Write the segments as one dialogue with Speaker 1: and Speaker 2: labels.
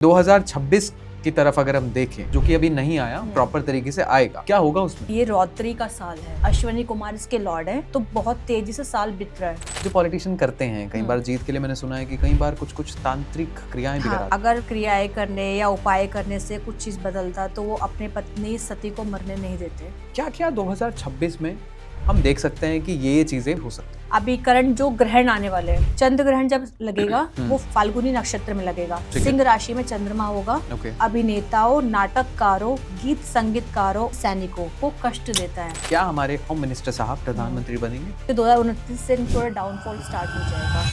Speaker 1: 2026 की तरफ अगर हम देखें, जो कि अभी नहीं आया, प्रॉपर तरीके से आएगा, क्या होगा उसमें?
Speaker 2: ये रौद्री का साल है। अश्विनी कुमार इसके लॉर्ड है, तो बहुत तेजी से साल बीत रहा है।
Speaker 1: जो पॉलिटिशियन करते हैं कई बार जीत के लिए, मैंने सुना है कि कई बार कुछ तांत्रिक क्रियाएं भी कराते हैं।
Speaker 2: अगर क्रियाएं करने या उपाय करने से कुछ चीज बदलता तो वो अपने पत्नी सती को मरने नहीं देते।
Speaker 1: क्या क्या 2026 में हम देख सकते हैं कि ये चीजें हो सकती हैं?
Speaker 2: अभी करंट जो ग्रहण आने वाले हैं, चंद्र ग्रहण जब लगेगा वो फाल्गुनी नक्षत्र में लगेगा। सिंह राशि में चंद्रमा होगा। अभिनेताओं, नाटककारों, गीत संगीतकारों, सैनिकों को कष्ट देता है।
Speaker 1: क्या हमारे होम मिनिस्टर साहब प्रधानमंत्री बनेंगे?
Speaker 2: 2029 से थोड़ा डाउनफॉल स्टार्ट हो जाएगा।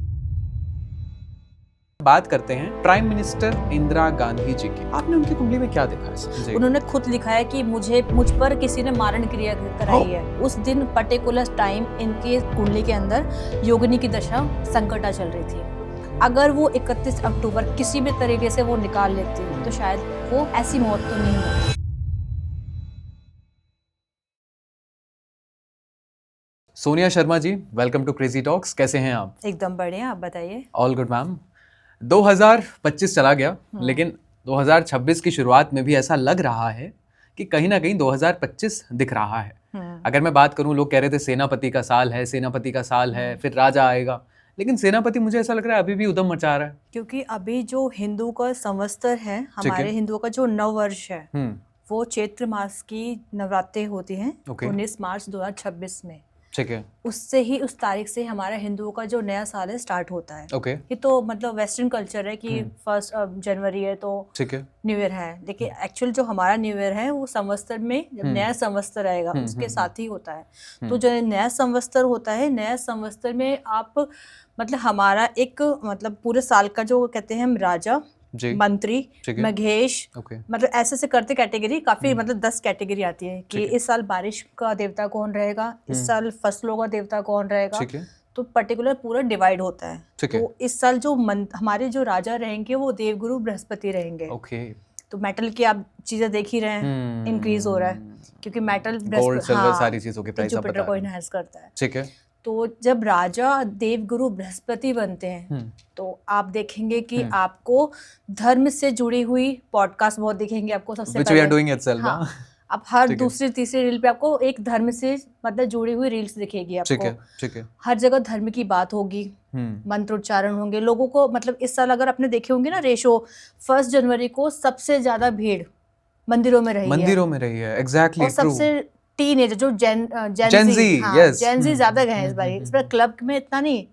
Speaker 1: बात करते हैं प्राइम मिनिस्टर इंदिरा गांधी जी की। आपने उनकी कुंडली में क्या देखा है?
Speaker 2: उन्होंने खुद लिखा है कि मुझ पर किसी ने मारण क्रिया कराई है। उस दिन पर्टिकुलर टाइम इनके कुंडली के अंदर योगिनी की दशा संकटा चल रही थी। अगर वो 31 अक्टूबर किसी भी तरीके से वो निकाल लेती तो शायद वो ऐसी मौत तो नहीं होती।
Speaker 1: Sonia Sharma ji, welcome to crazy talks. कैसे हैं आप?
Speaker 2: एकदम बढ़िया, आप बताइए।
Speaker 1: All good ma'am. 2025 चला गया, लेकिन 2026 की शुरुआत में भी ऐसा लग रहा है कि कहीं ना कहीं 2025 दिख रहा है। अगर मैं बात करूं, लोग कह रहे थे सेनापति का साल है, सेनापति का साल है, फिर राजा आएगा, लेकिन सेनापति मुझे ऐसा लग रहा है अभी भी उधम मचा रहा है।
Speaker 2: क्योंकि अभी जो हिंदू का संवत्सर है, हमारे हिंदुओं का जो नववर्ष है, वो चैत्र मास की नवरात्रि होती है 19 मार्च 2026 में।
Speaker 1: ठीक है।
Speaker 2: उससे ही, उस तारीख से हमारा हिंदुओं का जो नया साल है स्टार्ट होता है। ये तो मतलब वेस्टर्न कल्चर है कि 1 जनवरी है तो न्यू ईयर है, लेकिन एक्चुअल जो हमारा न्यू ईयर है वो संवत्सर में जब नया संवत्सर आएगा उसके साथ ही होता है। तो जो नया संवत्सर होता है, नया संवत्सर में आप मतलब हमारा एक मतलब पूरे साल का जो कहते हैं हम राजा, मंत्री, महेश, मतलब ऐसे करते कैटेगरी काफी मतलब 10 कैटेगरी आती है कि इस साल बारिश का देवता कौन रहेगा, इस साल फसलों का देवता कौन रहेगा, तो पर्टिकुलर पूरा डिवाइड होता है। तो इस साल जो हमारे जो राजा रहेंगे वो देवगुरु बृहस्पति रहेंगे। तो मेटल की आप चीजें देख ही रहे हैं, इंक्रीज हो रहा है क्योंकि मेटल
Speaker 1: गोल्ड, सिल्वर, सारी चीजों के प्राइस
Speaker 2: जुपिटर को एनहांस करता है।
Speaker 1: ठीक है।
Speaker 2: तो जब राजा देवगुरु बृहस्पति बनते हैं तो आप देखेंगे कि आपको धर्म से जुड़ी हुई पॉडकास्ट बहुत दिखेंगे आपको सबसे पहले। अब हर दूसरी तीसरी रील पे आपको एक धर्म से मतलब जुड़ी हुई रील्स दिखेगी आपको।
Speaker 1: ठीक है।
Speaker 2: हर जगह धर्म की बात होगी, मंत्रोच्चारण होंगे लोगों को। मतलब इस साल अगर आपने देखे होंगे ना रेशो, 1 जनवरी को सबसे ज्यादा भीड़ मंदिरों में रही है।
Speaker 1: एग्जैक्टली।
Speaker 2: और सबसे टीनेजर जो जेनजी ज्यादा गए इस बार। इस बार क्लब में इतना नहीं,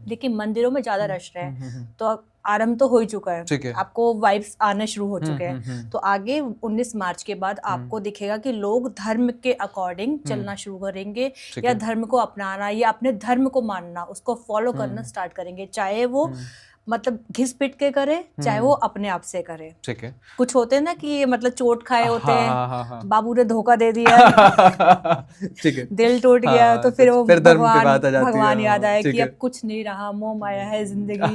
Speaker 2: लेकिन मंदिरों में ज्यादा रश है। तो आरंभ तो हो ही चुका है, आपको वाइब्स आने शुरू हो चुके हैं। तो आगे 19 मार्च के बाद आपको दिखेगा कि लोग धर्म के अकॉर्डिंग चलना शुरू करेंगे, या धर्म को अपनाना या अपने धर्म को मानना, उसको फॉलो करना स्टार्ट करेंगे, चाहे वो मतलब घिस पिट के करे, चाहे वो अपने आप से करे।
Speaker 1: ठीक है।
Speaker 2: कुछ होते हैं ना कि मतलब चोट खाए होते हैं, बाबू ने धोखा दे दिया ठीक है, दिल टूट गया, तो फिर वो भगवान याद आया कि अब कुछ नहीं रहा, मोह माया है जिंदगी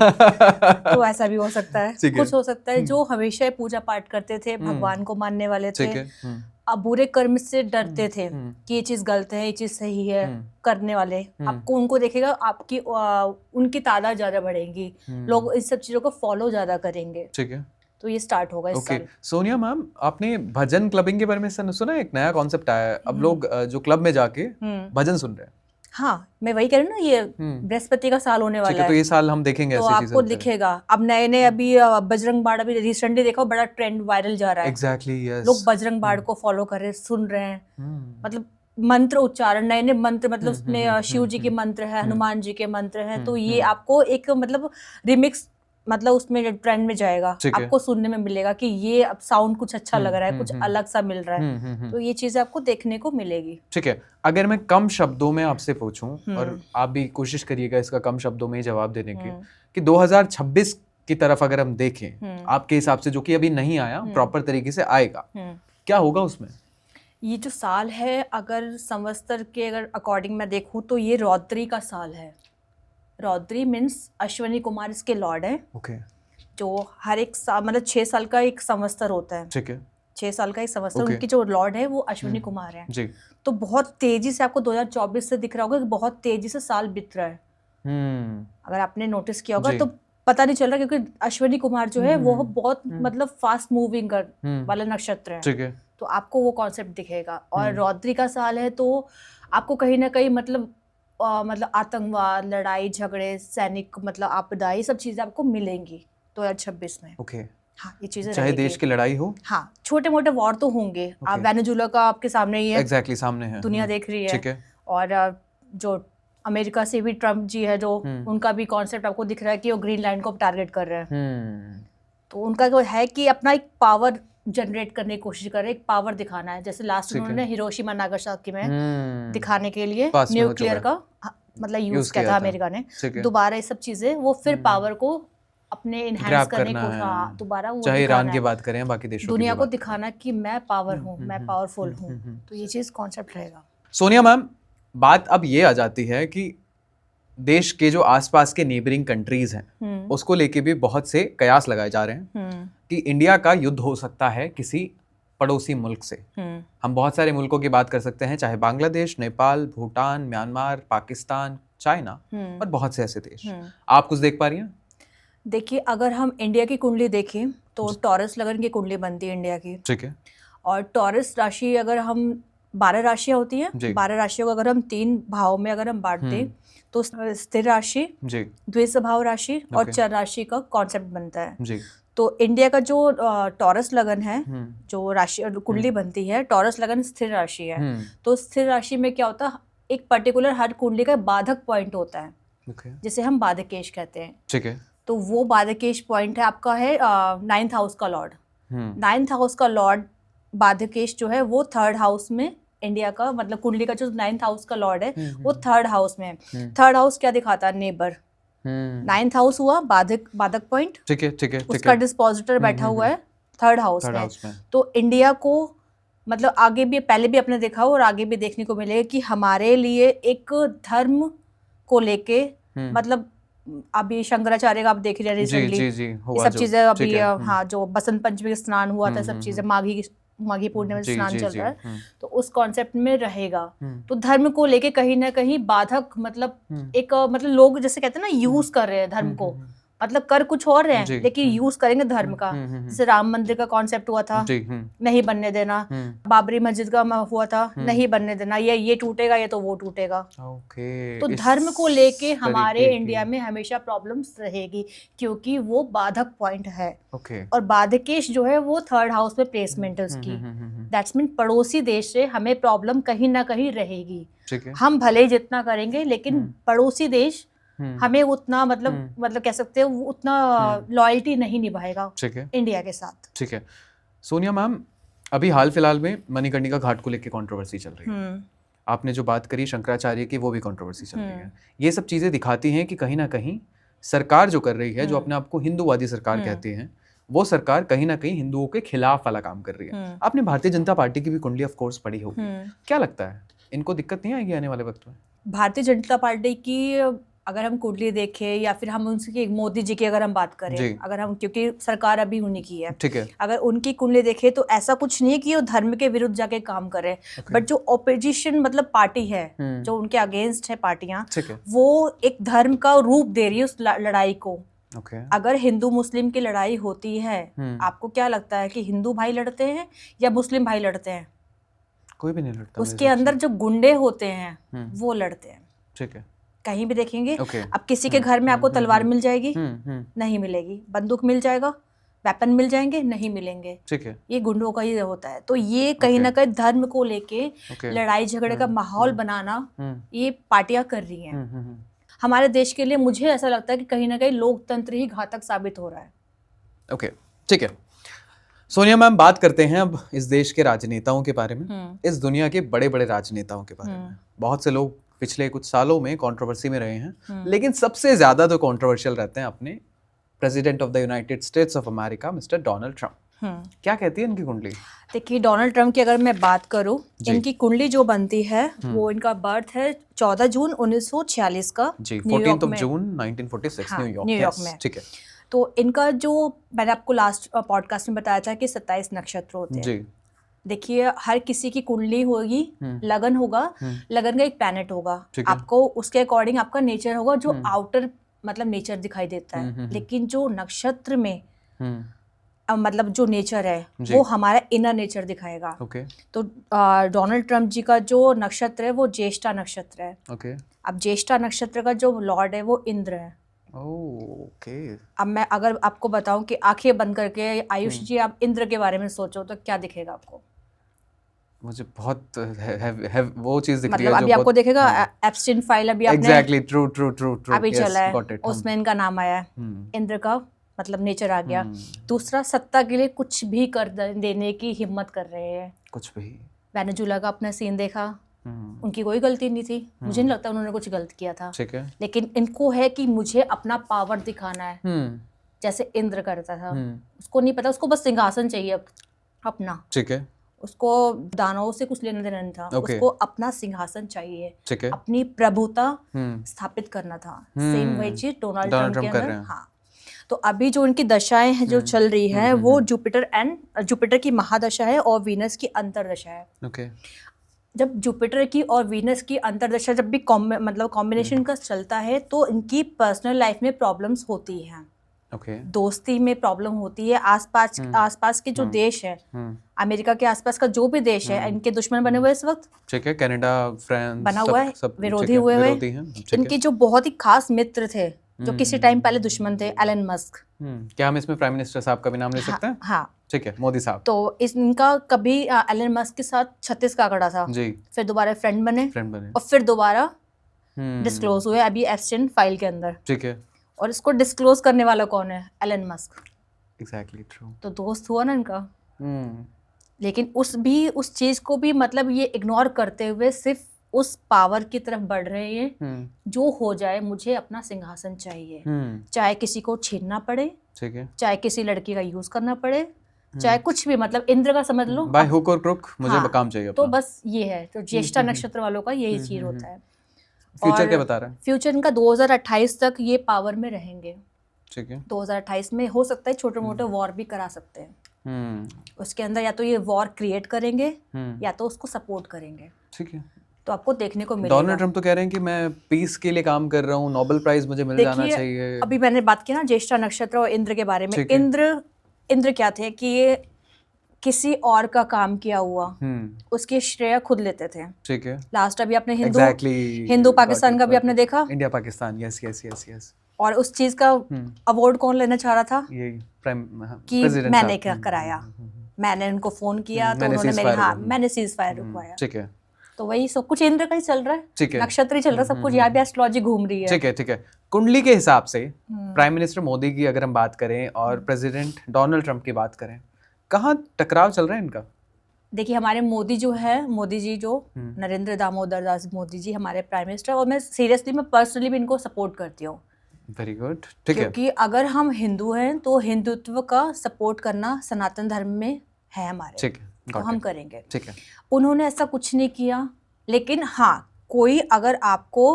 Speaker 2: तो ऐसा भी हो सकता है। कुछ हो सकता है जो हमेशा पूजा पाठ करते थे, भगवान को मानने वाले थे, अब बुरे कर्म से डरते थे कि ये चीज गलत है, ये चीज सही है, करने वाले आपको उनको देखेगा, आपकी उनकी तादाद ज्यादा बढ़ेगी, लोग इस सब चीजों को फॉलो ज्यादा करेंगे। ठीक है। तो ये स्टार्ट होगा इस साल।
Speaker 1: सोनिया मैम, आपने भजन क्लबिंग के बारे में सुना? एक नया कॉन्सेप्ट आया है, अब लोग जो क्लब में जाके भजन सुन रहे हैं।
Speaker 2: हाँ, मैं वही कह रही हूँ ना, ये बृहस्पति का साल होने वाला है,
Speaker 1: तो ये साल हम देखेंगे
Speaker 2: तो आपको दिखेगा। अब नए अभी बजरंग बाण अभी रिसेंटली देखो, बड़ा ट्रेंड वायरल जा रहा है।
Speaker 1: Exactly, yes.
Speaker 2: लोग बजरंग बाण को फॉलो कर रहे, सुन रहे हैं, मतलब मंत्र उच्चारण, नए मंत्र, मतलब उसमें शिव जी के मंत्र है, हनुमान जी के मंत्र हैं। तो ये आपको एक मतलब रिमिक्स, मतलब उसमें ट्रेंड में जाएगा, आपको सुनने में मिलेगा कि ये अब साउंड कुछ अच्छा लग रहा है, कुछ अलग सा मिल रहा है। तो ये चीजें आपको देखने को मिलेगी। ठीक है।
Speaker 1: अगर मैं कम शब्दों में आपसे पूछूं, और आप भी कोशिश करिएगा इसका कम शब्दों में ही जवाब देने की, कि 2026 की तरफ अगर हम देखें आपके हिसाब से, जो कि अभी नहीं आया, प्रॉपर तरीके से आएगा, क्या होगा उसमें?
Speaker 2: ये जो साल है, अगर संवत्सर के अगर अकॉर्डिंग मैं देखूं तो ये रौद्री का साल है। रौद्री मीन्स अश्विनी कुमार इसके लॉर्ड है। जो हर एक साल मतलब 6 साल का एक संवत्सर होता है। ठीक है। 6 साल का एक संवत्सर, उनकी जो लॉर्ड है वो अश्विनी कुमार है जी। तो बहुत तेजी से आपको 2024 से दिख रहा होगा कि बहुत तेजी से साल बीत रहा है। अगर आपने नोटिस किया होगा तो पता नहीं चल रहा, क्योंकि अश्विनी कुमार जो है वो बहुत मतलब फास्ट मूविंग वाला नक्षत्र है,
Speaker 1: ठीक है,
Speaker 2: तो आपको वो कॉन्सेप्ट दिखेगा। और रौद्री का साल है तो आपको कहीं ना कहीं मतलब आतंकवाद, लड़ाई झगड़े, सैनिक मतलब आपदा, ये सब चीजें आपको मिलेंगी 2026 में।
Speaker 1: ओके,
Speaker 2: हाँ, ये चीजें
Speaker 1: चाहे देश की लड़ाई हो,
Speaker 2: हाँ, छोटे मोटे वॉर तो होंगे। आप वेनेजुला का आपके सामने ही है,
Speaker 1: एग्जैक्टली सामने है,
Speaker 2: दुनिया देख रही है,
Speaker 1: ठीक है।
Speaker 2: और जो अमेरिका से भी ट्रम्प जी है, जो उनका भी कॉन्सेप्ट आपको दिख रहा है कि वो ग्रीनलैंड को टारगेट कर रहे हैं। तो उनका जो है कि अपना एक पावर जनरेट करने की कोशिश कर रहे हैं, एक पावर दिखाना है। जैसे लास्ट उन्होंने हिरोशिमा नागासाकी में दिखाने के लिए न्यूक्लियर का मतलब यूज किया था अमेरिका ने। दोबारा ये सब चीजें वो फिर पावर को अपने इनहैंस करने को दोबारा वो
Speaker 1: चाहे ईरान की बात करें, बाकी देशों
Speaker 2: दुनिया को दिखाना कि मैं पावर हूँ, मैं पावरफुल हूँ। तो ये चीज कॉन्सेप्ट रहेगा।
Speaker 1: सोनिया मैम, बात अब ये आ जाती है कि देश के जो आसपास के नेबरिंग कंट्रीज हैं उसको लेके भी बहुत से कयास लगाए जा रहे हैं कि इंडिया का युद्ध हो सकता है किसी पड़ोसी मुल्क से। हम बहुत सारे मुल्कों की बात कर सकते हैं, चाहे बांग्लादेश, नेपाल, भूटान, म्यांमार, पाकिस्तान, चाइना और बहुत से ऐसे देश। आप कुछ देख पा रही हैं?
Speaker 2: देखिए, अगर हम इंडिया की कुंडली देखें तो टॉरस लगन की कुंडली बनती है इंडिया की, ठीक है। और टॉरस राशि अगर हम 12 राशियां होती हैं, 12 राशियों को अगर हम 3 भाव में अगर हम बांट दें तो स्थिर राशि, द्विस्वभाव राशि और चर राशि का कॉन्सेप्ट बनता है। तो इंडिया का जो टॉरस लगन है, जो राशि कुंडली बनती है, टॉरस लगन स्थिर राशि है। तो स्थिर राशि में क्या होता है, एक पर्टिकुलर हर कुंडली का बाधक पॉइंट होता है, जिसे हम बाधकेश कहते हैं, ठीक है। तो वो बाधकेश पॉइंट है आपका है 9th हाउस का लॉर्ड। 9th हाउस का लॉर्ड बाधकेश जो है वो 3rd हाउस में, इंडिया का मतलब कुंडली का जो 9th हाउस का लॉर्ड है वो 3rd हाउस में। 3rd हाउस क्या दिखाता है, नेबर। 9th हाउस हुआ बाधक पॉइंट, ठीक है, ठीक है। उसका डिस्पोजिटर बैठा हुआ है 3rd हाउस में। तो इंडिया को मतलब आगे भी, पहले भी अपने देखा और आगे भी देखने को मिलेगा कि हमारे लिए एक धर्म को लेके मतलब अभी शंकराचार्य का आप देख रहे हैं रिसेंटली, ये सब चीजें अभी हाँ, जो बसंत पंचमी का स्नान हुआ था, सब चीजें माघी पूर्णिमा में स्नान चल रहा है, तो उस कॉन्सेप्ट में रहेगा। तो धर्म को लेके कहीं ना कहीं बाधक मतलब एक मतलब लोग जैसे कहते हैं ना, यूज कर रहे हैं धर्म को, मतलब कर कुछ और रहे हैं लेकिन यूज करेंगे धर्म का। जैसे राम मंदिर का कॉन्सेप्ट हुआ था, नहीं बनने देना, बाबरी मस्जिद का हुआ था, नहीं बनने देना, ये टूटेगा, ये तो वो टूटेगा। तो धर्म को लेके हमारे इंडिया में हमेशा प्रॉब्लम्स रहेगी, क्योंकि वो बाधक पॉइंट है। और बाधकेश जो है वो 3rd हाउस में प्लेसमेंट है उसकी। दैट्स मीन पड़ोसी देश से हमें प्रॉब्लम कहीं ना कहीं रहेगी। हम भले ही जितना करेंगे लेकिन पड़ोसी देश हमें उतना मतलब कह सकते हैं उतना लॉयल्टी नहीं निभाएगा इंडिया के साथ। ठीक है।
Speaker 1: सोनिया मैम, अभी हाल फिलहाल में मणिकर्णिका घाट को लेकर कंट्रोवर्सी चल रही है। आपने जो बात करी शंकराचार्य की, वो भी कंट्रोवर्सी चल रही है। ये सब चीजें दिखाती हैं कि कहीं ना कहीं सरकार जो कर रही है, जो अपने आप को हिंदूवादी सरकार कहती है, वो सरकार कहीं ना कहीं हिंदुओं के खिलाफ वाला काम कर रही है। आपने भारतीय जनता पार्टी की भी कुंडली ऑफ कोर्स पढ़ी होगी, क्या लगता है इनको दिक्कत नहीं आएगी आने वाले वक्त में?
Speaker 2: भारतीय जनता पार्टी की अगर हम कुंडली देखें या फिर हम उनकी मोदी जी की अगर हम बात करें, अगर हम, क्योंकि सरकार अभी उन्हीं की है, ठीक है, अगर उनकी कुंडली देखें तो ऐसा कुछ नहीं है कि वो धर्म के विरुद्ध जाके काम करे। बट जो ऑपोजिशन मतलब पार्टी है, जो उनके अगेंस्ट है पार्टियां, वो एक धर्म का रूप दे रही है उस लड़ाई को। अगर हिंदू मुस्लिम की लड़ाई होती है, आपको क्या लगता है कि हिंदू भाई लड़ते हैं या मुस्लिम भाई लड़ते हैं?
Speaker 1: कोई भी नहीं लड़ता।
Speaker 2: उसके अंदर जो गुंडे होते हैं वो लड़ते हैं,
Speaker 1: ठीक है।
Speaker 2: कहीं भी देखेंगे। अब किसी के घर में आपको तलवार मिल जाएगी? नहीं मिलेगी। बंदूक मिल जाएगा? वेपन मिल जाएंगे? नहीं मिलेंगे। ठीक है। ये गुंडों का ही होता है। तो ये कहीं ना कहीं धर्म को लेके लड़ाई झगड़े का माहौल बनाना ये पार्टियां कर रही हैं। हमारे देश के लिए मुझे ऐसा लगता है कि कहीं ना कहीं लोकतंत्र ही घातक साबित हो रहा है।
Speaker 1: ओके, ठीक है। सोनिया मैम, बात करते हैं अब इस देश के राजनेताओं के बारे में, इस दुनिया के बड़े बड़े राजनेताओं के बारे में। बहुत से लोग पिछले कुछ सालों में कंट्रोवर्सी में रहे हैं, लेकिन सबसे ज्यादा तो कंट्रोवर्शियल रहते हैं अपने president of the United states of America mister Donald Trump. क्या कहती है इनकी कुंडली?
Speaker 2: देखिए, डोनाल्ड ट्रंप की अगर मैं बात करूं, इनकी कुंडली जो बनती है वो इनका बर्थ है 14 जून 1946 का,
Speaker 1: जी, 14 जून 1946 न्यूयॉर्क में। ठीक है।
Speaker 2: तो इनका जो मैंने आपको लास्ट पॉडकास्ट में बताया था कि 27 नक्षत्र होते हैं। देखिए, हर किसी की कुंडली होगी, लगन होगा, लगन का एक प्लैनेट होगा, आपको उसके अकॉर्डिंग आपका नेचर होगा, जो आउटर मतलब नेचर दिखाई देता है, लेकिन जो नक्षत्र में मतलब जो नेचर है वो हमारा इनर नेचर दिखाएगा। तो डोनाल्ड ट्रम्प जी का जो नक्षत्र है वो ज्येष्ठा नक्षत्र है। अब ज्येष्ठा नक्षत्र का जो लॉर्ड है वो इंद्र है। अब मैं अगर आपको बताऊं कि आंखें बंद करके आयुष जी आप इंद्र के बारे में सोचो तो क्या दिखेगा आपको?
Speaker 1: मुझे बहुत वो चीज दिख रही है
Speaker 2: मतलब अभी आपको दिखेगा एप्स्टीन फाइल अभी आपने
Speaker 1: एग्जैक्टली ट्रू
Speaker 2: अभी चला है, उसमें इनका नाम आया है, इंद्र का मतलब नेचर आ गया। दूसरा, सत्ता के लिए कुछ भी कर देने की हिम्मत कर रहे हैं, कुछ भी। वेनेजुला का अपना सीन देखा, उनकी कोई गलती नहीं थी, मुझे नहीं लगता उन्होंने कुछ गलत किया था, लेकिन इनको है कि मुझे अपना पावर दिखाना है, जैसे इंद्र करता था। उसको नहीं पता, उसको बस सिंहासन चाहिए अपना, ठीक है, उसको दानवों से कुछ लेना देना नहीं था, उसको अपना सिंहासन चाहिए, अपनी प्रभुता स्थापित करना था। सेम वही चीज डोनाल्ड ट्रम्प के अंदर। हाँ, तो अभी जो उनकी दशाएं हैं जो चल रही है वो जुपिटर की महादशा है और वीनस की अंतरदशा है। जब जुपिटर की और वीनस की अंतरदशा जब भी मतलब कॉम्बिनेशन का चलता है तो इनकी पर्सनल लाइफ में प्रॉब्लम्स होती हैं। दोस्ती में प्रॉब्लम होती है, आसपास के जो देश है, अमेरिका के आसपास का जो भी देश है, इनके दुश्मन बने हुए इस वक्त, ठीक है, कनाडा, फ्रांस बना हुआ है, विरोधी हुए हुए। इनके जो बहुत ही खास मित्र थे जो किसी टाइम पहले दुश्मन थे, एलन मस्क।
Speaker 1: क्या हम इसमें प्राइम मिनिस्टर साहब का भी नाम ले सकते हैं?
Speaker 2: हाँ,
Speaker 1: ठीक है, मोदी साहब।
Speaker 2: तो इनका कभी एलन मस्क के साथ 36 का आंकड़ा था जी, फिर दोबारा फ्रेंड बने और फिर दोबारा डिस्क्लोज हुए अभी एप्स्टीन फाइल के अंदर, ठीक है। और इसको डिस्क्लोज करने वाला कौन है? Elon Musk.
Speaker 1: Exactly true.
Speaker 2: तो दोस्त हुआ ना इनका। लेकिन उस चीज को भी मतलब ये इग्नोर करते हुए सिर्फ उस पावर की तरफ बढ़ रहे हैं, जो हो जाए मुझे अपना सिंहासन चाहिए, चाहे किसी को छीनना पड़े, ठीक है, चाहे किसी लड़की का यूज करना पड़े, चाहे कुछ भी, मतलब इंद्र का समझ लो,
Speaker 1: बाय हुक और क्रुक मुझे काम चाहिए अपना।
Speaker 2: तो बस ये है, तो ज्येष्ठा नक्षत्र वालों का यही चीज होता है।
Speaker 1: फ्यूचर क्या बता रहा है?
Speaker 2: फ्यूचर इनका 2028 तक ये पावर में रहेंगे, ठीक है। 2028 में हो सकता है छोटे मोटे वॉर भी करा सकते हैं, उसके अंदर या तो ये वॉर क्रिएट करेंगे या तो उसको सपोर्ट करेंगे, ठीक है। तो आपको देखने को मिलेगा।
Speaker 1: डोनाल्ड ट्रम्प तो कह रहे हैं कि मैं पीस के लिए काम कर रहा हूँ, नोबेल प्राइज मुझे मिल जाना चाहिए।
Speaker 2: अभी मैंने बात की ना ज्येष्ठा नक्षत्र और इंद्र के बारे में। इंद्र क्या थे कि ये किसी और का काम किया हुआ उसके श्रेय खुद लेते थे, ठीक है। लास्ट अभी आपने हिंदू पाकिस्तान का भी आपने देखा,
Speaker 1: India Pakistan, yes yes yes yes.
Speaker 2: और उस चीज का अवार्ड कौन लेना चाह रहा था?
Speaker 1: ये
Speaker 2: कि मैंने क्या कराया, मैंने उनको फोन किया तो उन्होंने मैंने सीज फायर रुकवाया, ठीक है। तो वही सब कुछ इंद्र का ही चल रहा है, ठीक है, नक्षत्र ही चल रहा है, सब कुछ यहाँ भी एस्ट्रोलॉजी घूम रही है, ठीक है, ठीक है। कुंडली के हिसाब से प्राइम मिनिस्टर मोदी की अगर हम बात करें और प्रेसिडेंट डोनाल्ड ट्रम्प की बात करें, कहाँ टकराव चल रहा है इनका? देखिए, हमारे मोदी जी जो नरेंद्र दामोदर दास मोदी जी हमारे प्राइम मिनिस्टर, और मैं सीरियसली मैं पर्सनली भी इनको सपोर्ट करती हूँ।
Speaker 1: वेरी गुड, ठीक है।
Speaker 2: क्योंकि अगर हम हिंदू हैं तो हिंदुत्व का सपोर्ट करना सनातन धर्म में है हमारे, ठीक है, तो हम करेंगे, ठीक है। उन्होंने ऐसा कुछ नहीं किया, लेकिन हाँ, कोई अगर आपको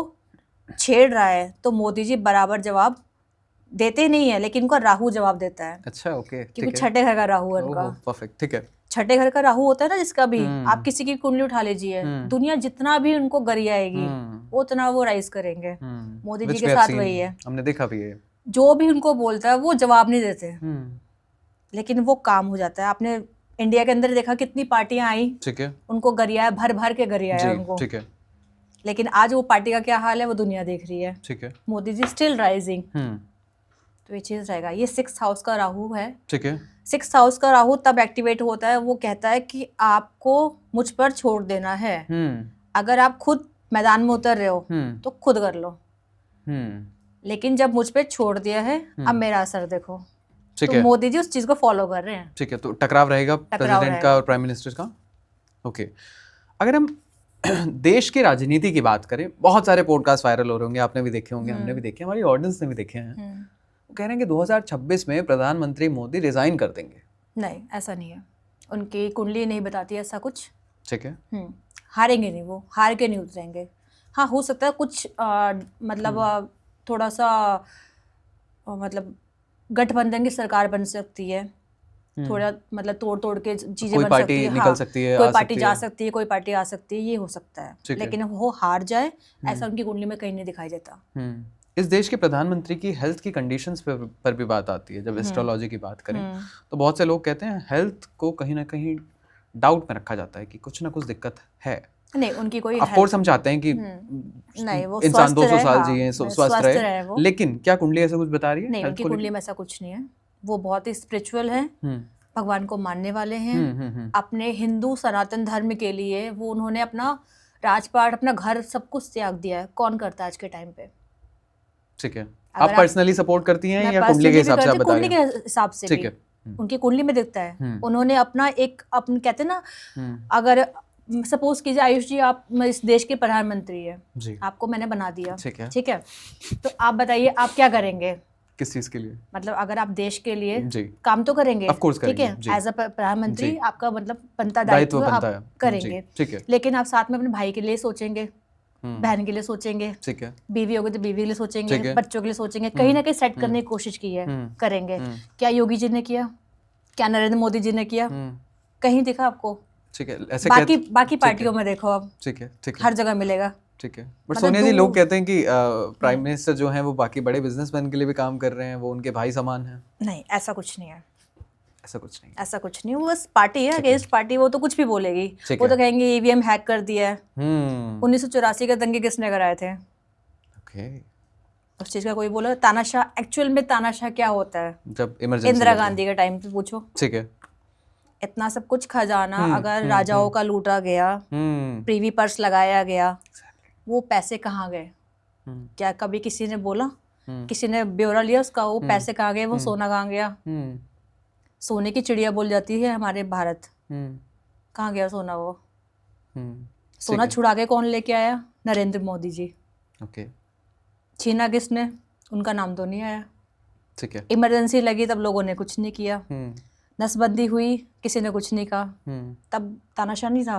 Speaker 2: छेड़ रहा है तो मोदी जी बराबर जवाब देते नहीं है, लेकिन उनका राहु जवाब देता है।
Speaker 1: अच्छा, ओके,
Speaker 2: क्योंकि छठे घर का राहु है उनका।
Speaker 1: परफेक्ट, ठीक है।
Speaker 2: छठे घर का राहु होता है ना, जिसका भी आप किसी की कुंडली उठा लीजिए, दुनिया जितना भी उनको गरियाएगी उतना वो राइज करेंगे। मोदी जी के साथ वही है,
Speaker 1: हमने देखा भी है।
Speaker 2: जो भी उनको बोलता है वो जवाब नहीं देते, लेकिन वो काम हो जाता है। आपने इंडिया के अंदर देखा कितनी पार्टियां आई, ठीक है, उनको गरियाया, भर भर के गरियाया उनको, ठीक है। लेकिन आज वो पार्टी का क्या हाल है वो दुनिया देख रही है, ठीक है। मोदी जी स्टिल राइजिंग, तो ये चीज रहेगा। ये 6th हाउस का राहु है, ठीक है। 6th हाउस का राहु तब एक्टिवेट होता है, वो कहता है कि आपको मुझ पर छोड़ देना है, अगर आप खुद मैदान में उतर रहे हो तो खुद कर लो, लेकिन जब मुझ पे छोड़ दिया है अब मेरा असर देखो, तो मोदी जी उस चीज को फॉलो कर रहे हैं, ठीक है। तो टकराव रहेगा प्रेसिडेंट का और प्राइम मिनिस्टर का, ओके। अगर हम देश की राजनीति की बात करें, बहुत सारे पॉडकास्ट वायरल हो रहे होंगे, आपने भी देखे होंगे, हमने भी देखे, हमारी ऑडियंस ने भी देखे हैं। वो कह रहे हैं कि 2026 में प्रधानमंत्री मोदी रिजाइन कर देंगे। नहीं, ऐसा नहीं है, उनकी कुंडली नहीं बताती ऐसा कुछ,
Speaker 1: ठीक है।
Speaker 2: हारेंगे नहीं, वो हार के नहीं उतरेंगे। हाँ, हो सकता है कुछ मतलब थोड़ा सा मतलब गठबंधन की सरकार बन सकती है, थोड़ा मतलब तोड़ के चीजें बन सकती है,
Speaker 1: निकल सकती है,
Speaker 2: कोई पार्टी जा सकती है, कोई पार्टी आ सकती है, ये हो सकता है, लेकिन वो हार जाए ऐसा उनकी कुंडली में कहीं नहीं दिखाई देता।
Speaker 1: इस देश के प्रधानमंत्री की हेल्थ की कंडीशंस पर भी बात आती है। जब एस्ट्रोलॉजी की बात करें तो बहुत से लोग कहते हैं हेल्थ को कहीं ना कहीं डाउट में रखा जाता है कि कुछ ना कुछ दिक्कत है।
Speaker 2: नहीं, उनकी कोई
Speaker 1: ऑफ कोर्स हम चाहते हैं कि
Speaker 2: नहीं, वो
Speaker 1: इंसान 200 साल
Speaker 2: हाँ,
Speaker 1: जिए, स्वस्थ रहे, लेकिन क्या कुंडली ऐसा कुछ बता रही है?
Speaker 2: नहीं, उनकी कुंडली में ऐसा कुछ नहीं है। वो बहुत ही स्पिरिचुअल है, भगवान को मानने वाले हैं। अपने हिंदू सनातन धर्म के लिए वो उन्होंने अपना राजपाट, अपना घर, सब कुछ त्याग दिया है। कौन करता है आज के टाइम पे?
Speaker 1: ठीक है, आप पर्सनली सपोर्ट करती हैं या कुंडली के हिसाब से आप बता रही हैं?
Speaker 2: कुंडली के हिसाब से भी उनकी कुंडली में दिखता है। उन्होंने अपना एक कहते हैं ना, अगर सपोज कीजिए आयुष जी आप इस देश के प्रधानमंत्री है, आपको मैंने बना दिया, ठीक है, तो आप बताइए आप क्या करेंगे?
Speaker 1: किस चीज के लिए?
Speaker 2: मतलब अगर आप देश के लिए काम तो करेंगे, ठीक है, एज अ प्रधानमंत्री आपका मतलब बनता दायित्व आप करेंगे, ठीक है, लेकिन आप साथ में अपने भाई के लिए सोचेंगे, बहन के लिए सोचेंगे, ठीक है, बीवी होगी तो बीवी के लिए सोचेंगे, बच्चों के लिए सोचेंगे, कहीं ना कहीं सेट करने की कोशिश की है, करेंगे। क्या योगी जी ने किया? क्या नरेंद्र मोदी जी ने किया? कहीं दिखा आपको? ठीक है, ऐसे बाकी पार्टियों में देखो आप, ठीक है, हर जगह मिलेगा, ठीक है। बट सोनिया जी, लोग कहते हैं कि प्राइम मिनिस्टर जो हैं वो बाकी बड़े बिजनेसमैन के लिए भी काम कर रहे हैं, वो उनके भाई समान हैं। नहीं, ऐसा कुछ नहीं है, ऐसा कुछ नहीं। वो बस पार्टी है, अगेंस्ट पार्टी, वो तो कुछ भी बोलेगी। वो तो कहेंगे ईवीएम हैक कर दिया है। 1984 के दंगे किसने कराए थे? उस चीज का कोई बोला? तानाशाह, एक्चुअल में तानाशाह क्या होता है? जब इमरजेंसी, इंदिरा गांधी के टाइम पे पूछो, ठीक है, इतना सब कुछ खजाना अगर राजाओं का लूटा गया, प्रीवी पर्स लगाया गया, वो पैसे कहाँ गए? क्या कभी किसी ने बोला? किसी ने ब्यौरा लिया उसका? वो पैसे कहाँ गए? वो सोना कहाँ गया? सोने की चिड़िया बोल जाती है हमारे भारत, कहाँ गया सोना? वो सोना छुड़ा के कौन लेके आया? नरेंद्र मोदी जी। ओके, छीना किसने? उनका नाम तो नहीं आया, ठीक है। इमरजेंसी लगी तब लोगों ने कुछ नहीं किया, नसबंदी हुई किसी ने कुछ नहीं कहा, तब तानाशाह नहीं था।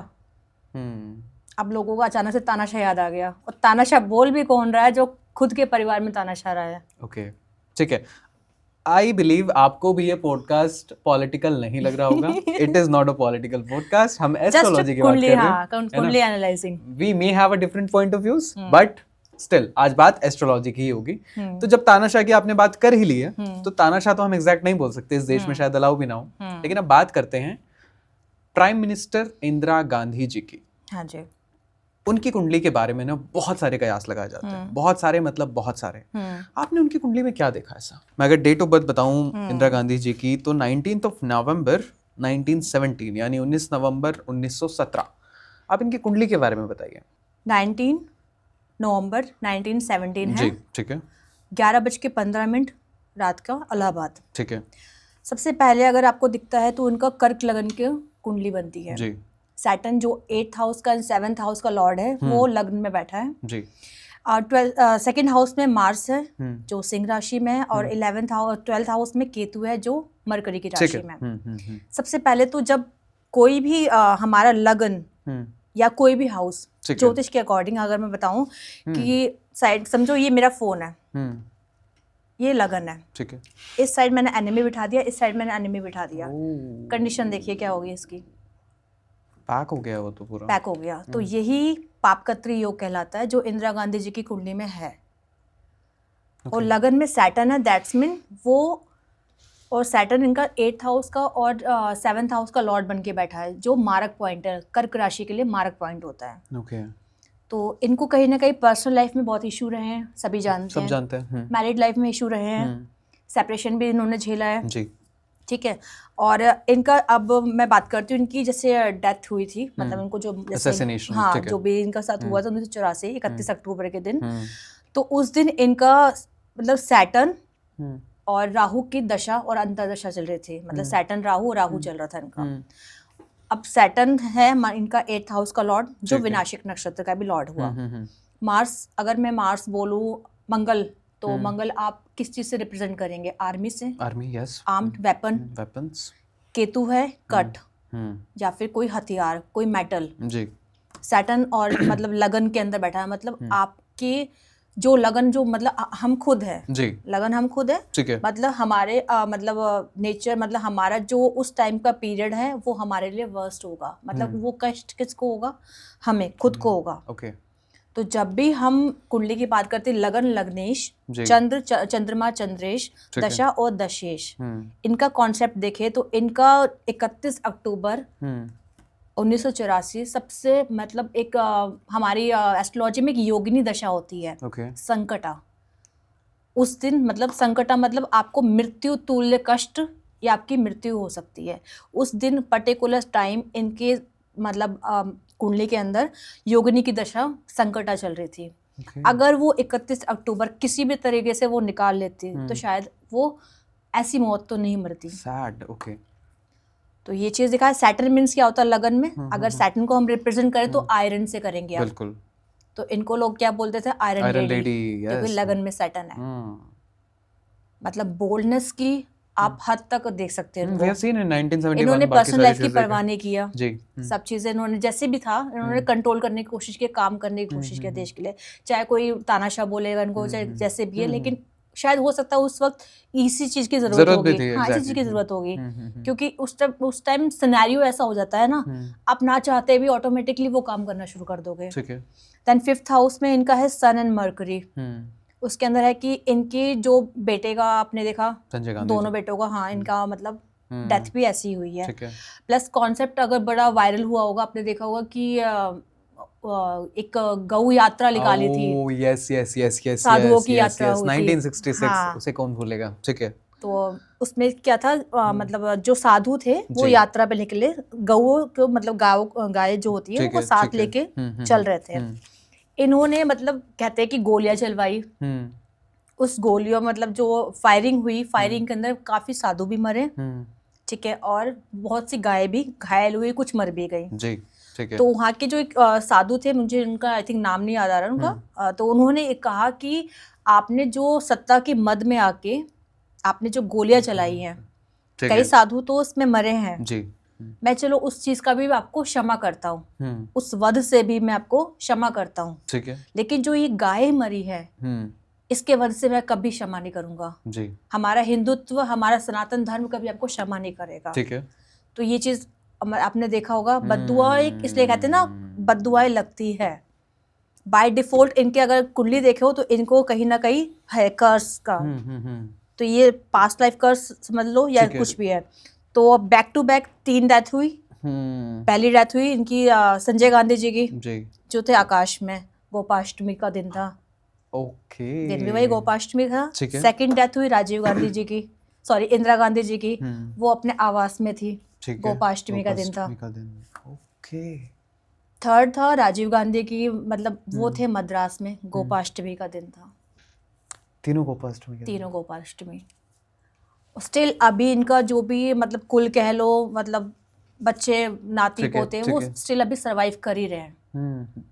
Speaker 2: अब लोगों को अचानक से तानाशाह याद आ गया, और तानाशाह बोल भी कौन रहा है जो खुद के परिवार में तानाशाह रहा है। ओके, ठीक है। आई बिलीव आपको भी ये पॉडकास्ट पॉलिटिकल नहीं लग रहा होगा। It is not a political podcast, हम एस्ट्रोलॉजी की बात कर रहे हैं, कुंडली analysing. We may have a different point of views, but still आज बात एस्ट्रोलॉजी की ही होगी। तो जब तानाशाह की आपने बात कर ही ली है, तो तानाशाह तो हम एग्जैक्ट नहीं बोल सकते, इस देश में शायद अलाउ भी ना हो, लेकिन अब बात करते हैं प्राइम मिनिस्टर इंदिरा गांधी जी की। हाँ जी। उनकी कुंडली के बारे में ना बहुत सारे कयास लगाए जाते हैं, बहुत सारे, मतलब बहुत सारे। आपने उनकी कुंडली में क्या देखा ऐसा? मैं अगर डेट ऑफ बर्थ बताऊं इंदिरा गांधी जी की, तो 19 नवंबर 1917, यानी 19 नवंबर 1917। आप इनकी कुंडली के बारे में बताइए। 19 नवंबर 1917 है जी, ठीक है। 11:15 रात का, इलाहाबाद, ठीक है। सबसे पहले अगर आपको दिखता है तो उनका कर्क लगन की कुंडली बनती है जी। सैटर्न जो 8th हाउस का 7th हाउस का लॉर्ड है, वो लग्न में बैठा है जी। और सेकेंड हाउस में मार्स है जो सिंह राशि में है, और 12th हाउस में केतु है जो मरकरी की राशि में। सबसे पहले तो जब कोई भी हमारा लगन या कोई भी हाउस, ज्योतिष के अकॉर्डिंग अगर मैं बताऊं कि साइड समझो ये मेरा फोन है, ये लगन है, ठीक है। इस साइड मैंने एनिमी बिठा दिया, इस साइड मैंने एनिमी बिठा दिया, कंडीशन देखिए क्या होगी इसकी। पैक हो गया, वो तो पूरा पैक हो गया। तो यही पापकत्री योग कहलाता है, जो इंदिरा गांधी जी की कुंडली में है। और लगन में सैटर्न है, दैट्स मीन वो, और सैटर्न इनका 8th हाउस का और 7th हाउस का लॉर्ड बन के बैठा है, जो मारक पॉइंट है, कर्क राशि के लिए मारक पॉइंट होता है। ओके। तो इनको कहीं ना कहीं पर्सनल लाइफ में बहुत इशू रहे हैं, सभी जानते हैं, सब जानते हैं। मैरिड लाइफ में इशू रहे हैं, सेपरेशन भी इन्होंने झेला है जी, ठीक है। और इनका, अब मैं बात करती हूँ इनकी, जैसे डेथ हुई थी, मतलब इनको जो जैसे हाँ जो भी इनका साथ हुआ था 1984 31 अक्टूबर के दिन, तो उस दिन इनका मतलब सैटर्न और राहु की दशा और अंतर्दशा चल रही थी, मतलब सैटर्न राहु चल रहा था इनका। अब सैटर्न है इनका 8th हाउस का लॉर्ड, जो विनाशिक नक्षत्र का भी लॉर्ड हुआ। मार्स, अगर मैं मार्स बोलूँ, मंगल, तो मंगल आप किस चीज से रिप्रेजेंट करेंगे? आर्मी से, army, yes, armed weapons. Ketu है कट, या फिर कोई हथियार, कोई मेटल जी। सैटर्न और मतलब लगन के अंदर बैठा है, मतलब आपके जो लगन, जो मतलब हम खुद है जी, लगन हम खुद है, ठीक है। मतलब हमारे मतलब नेचर, मतलब हमारा जो उस टाइम का पीरियड है वो हमारे लिए वर्स्ट होगा, मतलब वो कष्ट किसको होगा? हमें खुद को होगा। ओके। तो जब भी हम कुंडली की बात करते हैं, लगन लग्नेश, चंद्र चंद्रमा चंद्रेश, दशा और दशेश, इनका कॉन्सेप्ट देखे तो इनका 31 अक्टूबर 1984 सबसे मतलब एक हमारी एस्ट्रोलॉजी में एक योगिनी दशा होती है, संकटा। उस दिन मतलब संकटा मतलब आपको मृत्यु तुल्य कष्ट या आपकी मृत्यु हो सकती है। उस दिन पर्टिकुलर टाइम इनके मतलब कुंडली के अंदर योगिनी की दशा संकटा चल रही थी। अगर वो 31 अक्टूबर किसी भी तरीके से वो निकाल लेती तो शायद वो ऐसी मौत तो नहीं मरती।
Speaker 1: Sad, okay.
Speaker 2: तो ये चीज दिखा है। सैटर्न मीन्स क्या होता है लगन में, अगर सैटर्न को हम रिप्रेजेंट करें तो आयरन से करेंगे आप।
Speaker 1: बिल्कुल।
Speaker 2: तो इनको लोग क्या बोलते थे, आयरन लेडी, क्योंकि लगन में सैटर्न है। मतलब बोल्डनेस की आप हद तक देख सकते हैं। इन्होंने पर्सनल लाइफ की परवाह नहीं किया जी। सब चीजें इन्होंने जैसे भी था इन्होंने कंट्रोल करने की कोशिश की, काम करने की कोशिश की देश के लिए। चाहे कोई तानाशाह बोलेगा इनको, चाहे जैसे भी है, लेकिन शायद हो सकता है उस वक्त इसी चीज की जरूरत होगी। हाँ, इसी चीज की जरूरत होगी, क्योंकि उस टाइम सिनेरियो ऐसा हो जाता है ना, आप ना चाहते भी ऑटोमेटिकली वो काम करना शुरू कर दोगे। देन 5th हाउस में इनका है सन एंड मरकरी। उसके अंदर है कि इनकी जो बेटे का आपने देखा, दोनों बेटों का, हाँ, इनका मतलब डेथ भी ऐसी हुई है। प्लस कॉन्सेप्ट अगर बड़ा वायरल हुआ होगा, आपने देखा होगा कि एक गौ यात्रा निकाली थी।
Speaker 1: यस
Speaker 2: साधुओं की यात्रा हुई थी
Speaker 1: 1966। हाँ। उसे कौन भूलेगा। ठीक है।
Speaker 2: तो उसमें क्या था, मतलब जो साधु थे वो यात्रा पे निकले, गऊ को मतलब गाय जो होती है वो साथ लेके चल रहे थे। इन्होंने मतलब कहते हैं कि गोलियां चलवाई। उस गोलियों मतलब जो फायरिंग हुई, फायरिंग के अंदर काफी साधु भी मरे, ठीक है, और बहुत सी गाय भी घायल हुई, कुछ मर भी गई जी। ठीक है। तो वहाँ के जो एक साधु थे, मुझे उनका आई थिंक नाम नहीं याद आ रहा उनका, तो उन्होंने एक कहा कि आपने जो सत्ता की मद में आके आपने जो गोलियां चलाई हैं, कई साधु तो उसमें मरे हैं जी। मैं चलो उस चीज का भी आपको क्षमा करता हूँ, उस वध से भी मैं आपको क्षमा करता हूँ, ठीक है, लेकिन जो ये गाय मरी है इसके वध से मैं कभी क्षमा नहीं करूंगा जी। हमारा हिंदुत्व, हमारा सनातन धर्म कभी आपको क्षमा नहीं करेगा, ठीक है। तो ये चीज आपने देखा होगा, बद्दुआएं इसलिए कहते हैं ना, बद्दुआएं लगती है बाय डिफॉल्ट। इनके अगर कुंडली देखे हो तो इनको कहीं ना कहीं है कर्स का, तो ये पास्ट लाइफ कर्स समझ लो या कुछ भी है। तो बैक टू बैक 3 डेथ हुई। पहली डेथ हुई इनकी संजय गांधी जी की जो थे आकाश में, गोपाष्टमी का दिन था, ओके, दिन भी वही गोपाष्टमी था। सेकंड डेथ हुई राजीव गांधी जी की, सॉरी इंदिरा गांधी जी की, वो अपने आवास में थी, गोपाष्टमी का दिन था, ओके। थर्ड था राजीव गांधी की, मतलब वो थे मद्रास में, गोपाष्टमी का दिन था।
Speaker 1: तीनों गोपाष्टमी,
Speaker 2: तीनों गोपाष्टमी। स्टिल अभी इनका जो भी मतलब कुल कह लो, मतलब बच्चे नाती पोते, वो स्टिल अभी सरवाइव कर ही रहे हैं,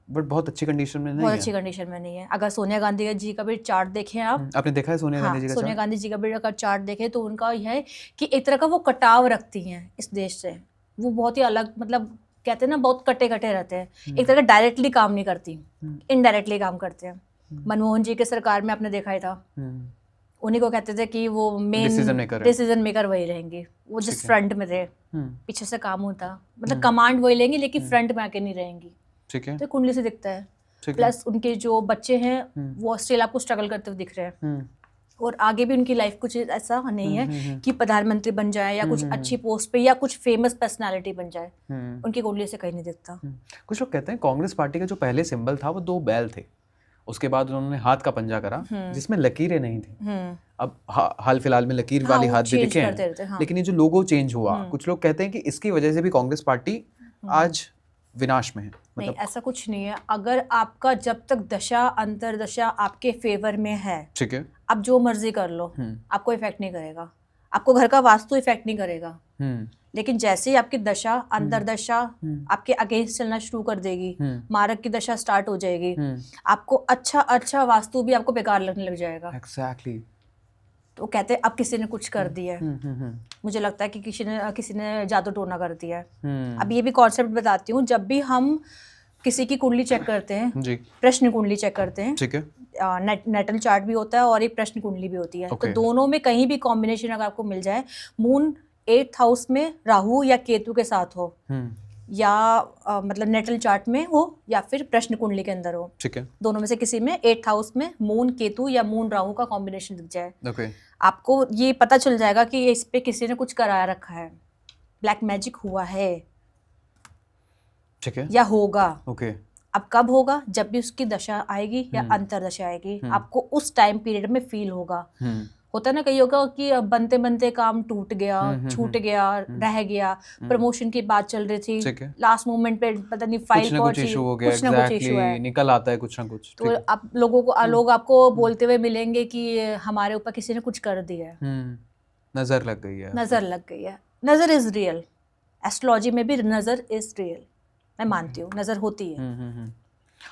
Speaker 1: बट बहुत अच्छी कंडीशन में नहीं है।
Speaker 2: बहुत अच्छी कंडीशन में नहीं है। अगर सोनिया गांधी जी का भी चार्ट देखें आप,
Speaker 1: आपने देखा है सोनिया गांधी जी का?
Speaker 2: सोनिया गांधी जी का भी अगर चार्ट देखें तो उनका यह है कि एक तरह का वो कटाव रखती हैं इस देश से, वो बहुत ही अलग, मतलब कहते हैं ना बहुत कटे कटे रहते हैं, एक तरह डायरेक्टली काम नहीं करती, इनडायरेक्टली काम करते हैं। मनमोहन जी के सरकार में आपने देखा ही था, उन्हीं को कहते थे कि वो मेन डिसीजन मेकर वही रहेंगे, वो जिस फ्रंट में थे, पीछे से काम होता, मतलब कमांड वही लेंगे लेकिन फ्रंट में आके नहीं रहेंगी, ठीक है। तो कुंडली से दिखता है। प्लस उनके जो बच्चे हैं वो स्टिल आपको स्ट्रगल करते हुए दिख रहे हैं, और आगे भी उनकी लाइफ कुछ ऐसा नहीं है कि प्रधानमंत्री बन जाए या कुछ अच्छी पोस्ट पे या कुछ फेमस पर्सनालिटी बन जाए, उनकी कुंडली से कहीं नहीं दिखता।
Speaker 1: कुछ लोग कहते हैं कांग्रेस पार्टी का जो पहले सिंबल था वो 2 बैल थे, उसके बाद उन्होंने हाथ का पंजा करा जिसमें लकीरें नहीं थी। अब हाल फिलहाल में लकीर वाले हाथ भी दिखे हैं, लेकिन ये जो लोगो चेंज हुआ, कुछ लोग कहते हैं कि इसकी वजह से भी कांग्रेस पार्टी आज विनाश में है।
Speaker 2: नहीं, ऐसा कुछ नहीं है। अगर आपका जब तक दशा अंतरदशा आपके फेवर में है, ठीक है, आप जो मर्जी कर लो, आपको इफेक्ट नहीं करेगा, आपको घर का वास्तु इफेक्ट नहीं करेगा, लेकिन जैसे ही आपकी दशा अंतरदशा आपके अगेंस्ट चलना शुरू कर देगी, मारक की दशा स्टार्ट हो जाएगी, आपको अच्छा वास्तु भी आपको बेकार लगने लग जाएगा।
Speaker 1: एग्जैक्टली।
Speaker 2: तो कहते हैं अब किसी ने कुछ कर दिया है, मुझे लगता है कि किसी ने जादू टोना कर दिया है। अब ये भी कॉन्सेप्ट बताती हूँ, जब भी हम किसी की कुंडली चेक करते हैं, प्रश्न कुंडली चेक करते हैं, ठीक है, नेटल चार्ट भी होता है और एक प्रश्न कुंडली भी होती है, तो दोनों में कहीं भी कॉम्बिनेशन अगर आपको मिल जाए, मून 8th हाउस में राहु या केतु के साथ हो, या मतलब नेटल चार्ट में हो या फिर प्रश्न कुंडली के अंदर हो,
Speaker 1: ठीक है,
Speaker 2: दोनों में से किसी में 8th हाउस में मून केतु या मून राहु का कॉम्बिनेशन दिख जाए, आपको ये पता चल जाएगा कि इस पे किसी ने कुछ कराया रखा है, ब्लैक मैजिक हुआ है,
Speaker 1: ठीक है,
Speaker 2: या होगा।
Speaker 1: ओके।
Speaker 2: अब कब होगा? जब भी उसकी दशा आएगी या अंतरदशा आएगी, आपको उस टाइम पीरियड में फील होगा। होता है ना, कई होगा कि बनते बनते काम टूट गया, छूट गया, रह गया, प्रमोशन की बात चल रही थी, लास्ट मोमेंट पे पता नहीं फाइल पहुंची, कुछ ना कुछ इशू है,
Speaker 1: निकल आता है कुछ ना कुछ।
Speaker 2: तो आप लोग आपको बोलते हुए मिलेंगे कि हमारे ऊपर किसी ने कुछ कर दिया है,
Speaker 1: नजर लग गई है,
Speaker 2: नजर लग गई है। नजर इज रियल, एस्ट्रोलॉजी में भी नजर इज रियल, मैं मानती हूँ, नजर होती है।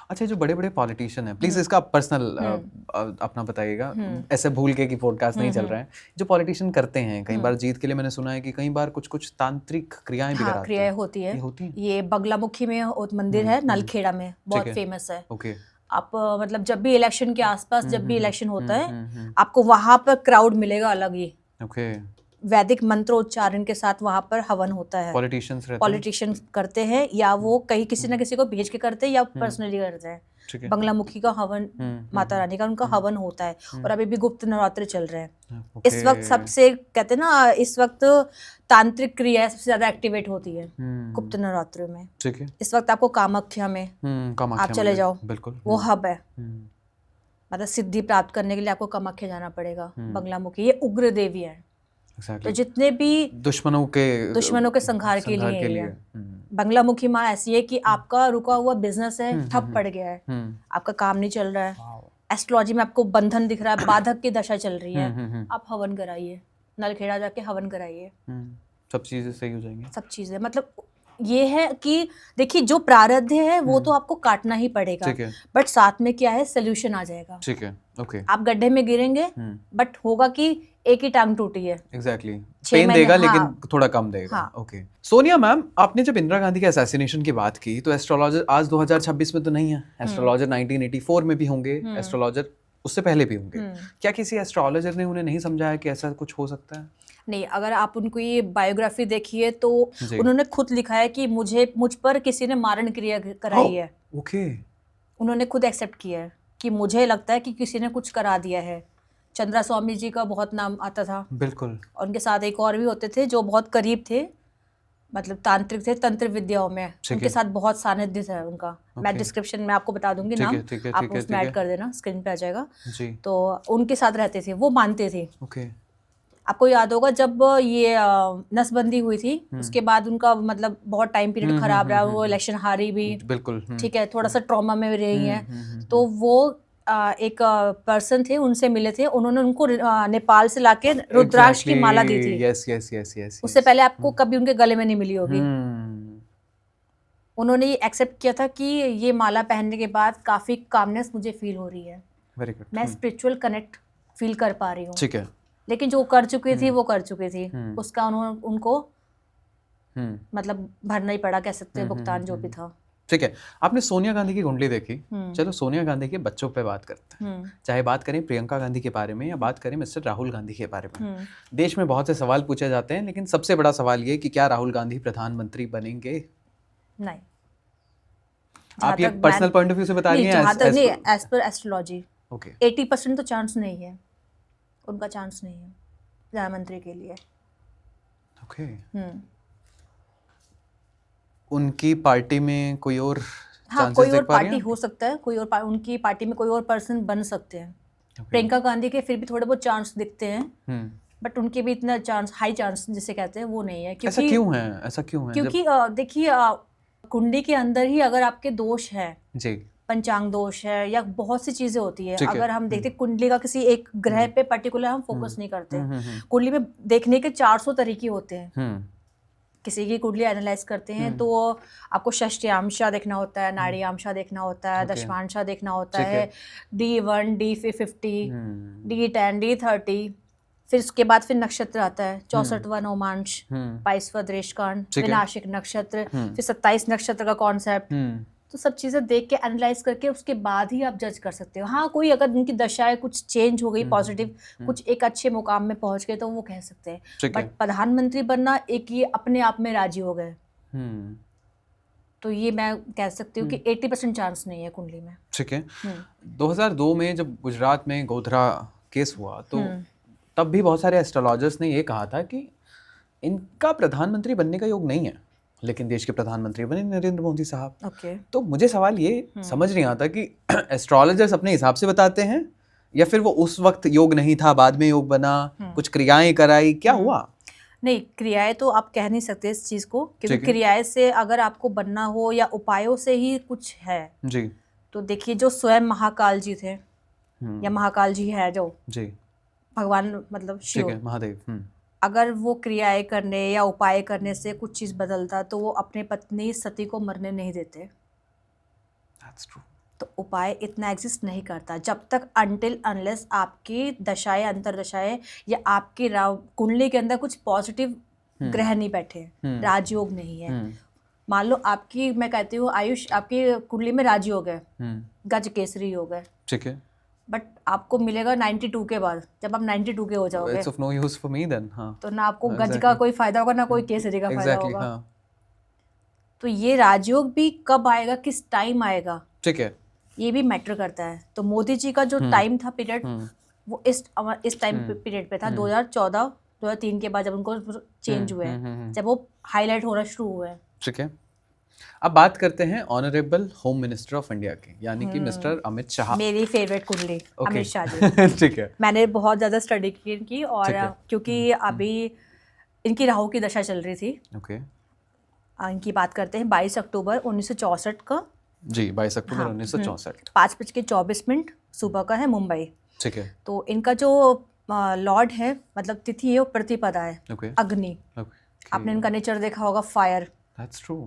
Speaker 1: अच्छा, जो बड़े बड़े पॉलिटिशियन हैं, प्लीज इसका पर्सनल अपना बताइएगा, ऐसे भूल के कि पॉडकास्ट नहीं चल रहा है। जो पॉलिटिशियन करते हैं कई बार जीत के लिए, मैंने सुना है कि कई बार कुछ कुछ तांत्रिक क्रियाएं भी कराते हैं।
Speaker 2: क्रियाएं होती है, ये बगलामुखी में मंदिर है, नलखेड़ा में, बहुत फेमस है।
Speaker 1: ओके,
Speaker 2: आप मतलब जब भी इलेक्शन के आसपास जब भी इलेक्शन होता है, आपको वहां पर क्राउड मिलेगा अलग ही।
Speaker 1: ओके,
Speaker 2: वैदिक मंत्रोच्चारण के साथ वहां पर हवन होता है, पॉलिटिशियन करते हैं, या वो कहीं किसी ना किसी को भेज के करते हैं या पर्सनली करते हैं। बंगलामुखी का हवन, माता रानी का उनका हवन होता है, और अभी भी गुप्त नवरात्र चल रहे हैं। इस वक्त सबसे कहते हैं ना, इस वक्त तांत्रिक क्रिया सबसे ज्यादा एक्टिवेट होती है गुप्त नवरात्र में।
Speaker 1: ठीक है,
Speaker 2: इस वक्त आपको कामाख्या में आप चले जाओ,
Speaker 1: बिल्कुल
Speaker 2: वो हब है, मतलब सिद्धि प्राप्त करने के लिए आपको कामाख्या जाना पड़ेगा। बंगलामुखी ये उग्र देवी है, तो जितने भी दुश्मनों के संहार के लिए बंगलामुखी माँ ऐसी है कि आपका रुका हुआ बिजनेस है, ठप पड़ गया है, आपका काम नहीं चल रहा है, एस्ट्रोलॉजी में आपको बंधन दिख रहा है, बाधक की दशा चल रही है, आप हवन कराइए, नलखेड़ा जाके हवन कराइए,
Speaker 1: सब चीजें सही हो जाएंगी।
Speaker 2: सब चीजें, मतलब ये है कि देखिए, जो प्रारब्ध है वो तो आपको काटना ही पड़ेगा, बट साथ में क्या है, सोल्यूशन आ जाएगा।
Speaker 1: ठीक है, ओके।
Speaker 2: आप गड्ढे में गिरेंगे, बट होगा कि एक ही टांग टूटी है,
Speaker 1: एग्जैक्टली, पेन देगा लेकिन थोड़ा कम देगा। ओके, सोनिया मैम, आपने जब इंदिरा गांधी के असैसिनेशन की बात की, तो एस्ट्रोलॉजर आज 2026 में तो नहीं है, एस्ट्रोलॉजर 1984 में भी होंगे, एस्ट्रोलॉजर उससे पहले भी होंगे। क्या किसी एस्ट्रोलॉजर ने उन्हें नहीं समझाया कि ऐसा कुछ हो सकता है?
Speaker 2: नहीं, अगर आप उनको ये बायोग्राफी देखिए तो उन्होंने खुद लिखा है कि मुझ पर किसी ने मारण क्रिया कराई है।
Speaker 1: ओके,
Speaker 2: उन्होंने खुद एक्सेप्ट किया है कि मुझे लगता है कि किसी ने कुछ करा दिया है। चंद्रा स्वामी जी का बहुत नाम आता था, बिल्कुल, और उनके साथ एक और भी होते थे जो बहुत करीब थे, मतलब तांत्रिक थे, तंत्र विद्याओं में उनके साथ बहुत सानिध्य था उनका। मैं डिस्क्रिप्शन में आपको बता दूंगी नाम, आप उसमें ऐड कर देना, स्क्रीन पे आ जाएगा। तो उनके साथ रहते थे, वो मानते थे। आपको याद होगा जब ये नसबंदी हुई थी, उसके बाद उनका मतलब बहुत टाइम पीरियड खराब रहा, वो इलेक्शन हारी भी, बिल्कुल, ठीक है, थोड़ा सा ट्रॉमा में रही हैं। तो वो एक पर्सन थे, उनसे मिले थे, उन्होंने उनको नेपाल से लाके रुद्राक्ष की माला दी थी।
Speaker 1: यस यस यस यस,
Speaker 2: उससे पहले आपको कभी उनके गले में नहीं मिली होगी। उन्होंने ये एक्सेप्ट किया था कि ये माला पहनने के बाद काफी कामनेस मुझे फील हो रही है, वेरी गुड, मैं स्पिरिचुअल कनेक्ट फील कर पा रही हूँ। ठीक है, लेकिन जो कर चुकी थी वो कर चुकी थी, उसका उनको मतलब भरना ही पड़ा, कह सकते हैं, भुगतान जो भी था।
Speaker 1: ठीक है, आपने सोनिया गांधी की कुंडली देखी, चलो सोनिया गांधी के बच्चों पे बात करते हैं। चाहे बात करें प्रियंका गांधी के बारे में या बात करें मिस्टर राहुल गांधी के बारे में, देश में बहुत से सवाल पूछे जाते हैं, लेकिन सबसे बड़ा सवाल ये कि क्या राहुल गांधी प्रधानमंत्री बनेंगे? नहीं, आप ये पर्सनल पॉइंट ऑफ व्यू से बता रही हैं?
Speaker 2: एज पर एस्ट्रोलॉजी, ओके, 80% तो चांस नहीं है, उनका चांस नहीं है प्रधानमंत्री के लिए।
Speaker 1: ओके, उनकी पार्टी में कोई और,
Speaker 2: हाँ, कोई और पार्टी हो सकता है, कोई और उनकी पार्टी में कोई और पर्सन बन सकते हैं। प्रियंका गांधी के फिर भी थोड़े बहुत चांस दिखते हैं, बट उनके भी इतना चांस, हाई चांस जिसे कहते हैं, वो नहीं है।
Speaker 1: क्योंकि ऐसा क्यों है? ऐसा क्यों है?
Speaker 2: क्योंकि देखिए, कुंडली के अंदर ही अगर आपके दोष है जी, पंचांग दोष है या बहुत सी चीजें होती है, अगर हम देखते कुंडली का किसी एक ग्रह पे पर्टिकुलर हम फोकस नहीं करते, कुंडली में देखने के 400 तरीके होते हैं। किसी की कुंडली एनालाइज करते हैं तो आपको षष्ठ्यांशा देखना होता है, नाड़ियांशा देखना होता है, दशमांशा देखना होता है, D1, D50, D10, D30, फिर उसके बाद फिर नक्षत्र आता है, 64वां नवमांश, 22वां दृष्कांड, विनाशिक नक्षत्र, फिर 27 नक्षत्र का कॉन्सेप्ट। तो सब चीजें देख के एनालाइज करके उसके बाद ही आप जज कर सकते हो। हाँ, कोई अगर उनकी दशाएं कुछ चेंज हो गई, पॉजिटिव कुछ एक अच्छे मुकाम में पहुंच गए तो वो कह सकते हैं, बट प्रधानमंत्री बनना एक ये अपने आप में राजी हो गए। तो ये मैं कह सकती हूँ कि 80% चांस नहीं है कुंडली में।
Speaker 1: ठीक है। 2002 में जब गुजरात में गोधरा केस हुआ तो तब भी बहुत सारे एस्ट्रोलॉजर्स ने ये कहा था कि इनका प्रधानमंत्री बनने का योग नहीं है, लेकिन देश के प्रधानमंत्री बने नरेंद्र मोदी साहब। तो मुझे सवाल ये समझ नहीं आता कि एस्ट्रोलॉजर्स अपने हिसाब से बताते हैं या फिर वो उस वक्त योग नहीं था, बाद में योग बना, कुछ क्रियाएं कराई, क्या हुआ?
Speaker 2: नहीं, क्रियाएं तो आप कह नहीं सकते इस चीज को, क्योंकि क्रियाएं से अगर आपको बनना हो या उपायों से ही कुछ है
Speaker 1: जी,
Speaker 2: तो देखिए जो स्वयं महाकाल जी थे या महाकाल जी है जो
Speaker 1: जी
Speaker 2: भगवान मतलब शिव,
Speaker 1: महादेव,
Speaker 2: अगर वो क्रियाएं करने या उपाय करने से कुछ चीज बदलता तो वो अपने पत्नी सती को मरने नहीं देते।
Speaker 1: That's true.
Speaker 2: तो उपाय इतना एग्जिस्ट नहीं करता जब तक अनटिल अनलेस आपकी दशाएं अंतरदशाएं या आपकी कुंडली के अंदर कुछ पॉजिटिव ग्रह नहीं बैठे, राजयोग नहीं है। मान लो आपकी, मैं कहती हूँ आयुष आपकी कुंडली में राजयोग है, गज केसरी योग है,
Speaker 1: ठीक है,
Speaker 2: बट आपको मिलेगा 92 के बाद, जब आप 92 के हो जाओगे।
Speaker 1: It's of no use for me then, हाँ।
Speaker 2: तो ना आपको गज का कोई फायदा होगा ना कोई केसरी का फायदा होगा।
Speaker 1: हाँ।
Speaker 2: तो ये राजयोग भी कब आएगा, किस टाइम आएगा,
Speaker 1: ठीक है,
Speaker 2: ये भी मैटर करता है। तो मोदी जी का जो टाइम था पीरियड, वो इस टाइम पीरियड पे था 2014 2003 के बाद जब उनको चेंज हुए, जब वो हाईलाइट होना शुरू हुए।
Speaker 1: ठीक है। अब बात करते हैं honourable home minister of India के, यानी कि मिस्टर अमित शाह।
Speaker 2: मेरी फेवरेट कुंडली अमित शाह जी।
Speaker 1: ठीक है।
Speaker 2: मैंने बहुत ज़्यादा स्टडी की इनकी, और क्योंकि अभी इनकी राहु की दशा चल रही थी।
Speaker 1: ओके।
Speaker 2: इनकी बात करते हैं 22 अक्टूबर 1964 का।
Speaker 1: जी, 22 अक्टूबर 1964,
Speaker 2: 5:24 सुबह का है, मुंबई।
Speaker 1: ठीक है।
Speaker 2: तो इनका जो लॉर्ड है, मतलब तिथि है, वो प्रतिपदा है, अग्नि। आपने इनका नेचर देखा होगा, फायर।
Speaker 1: That's true.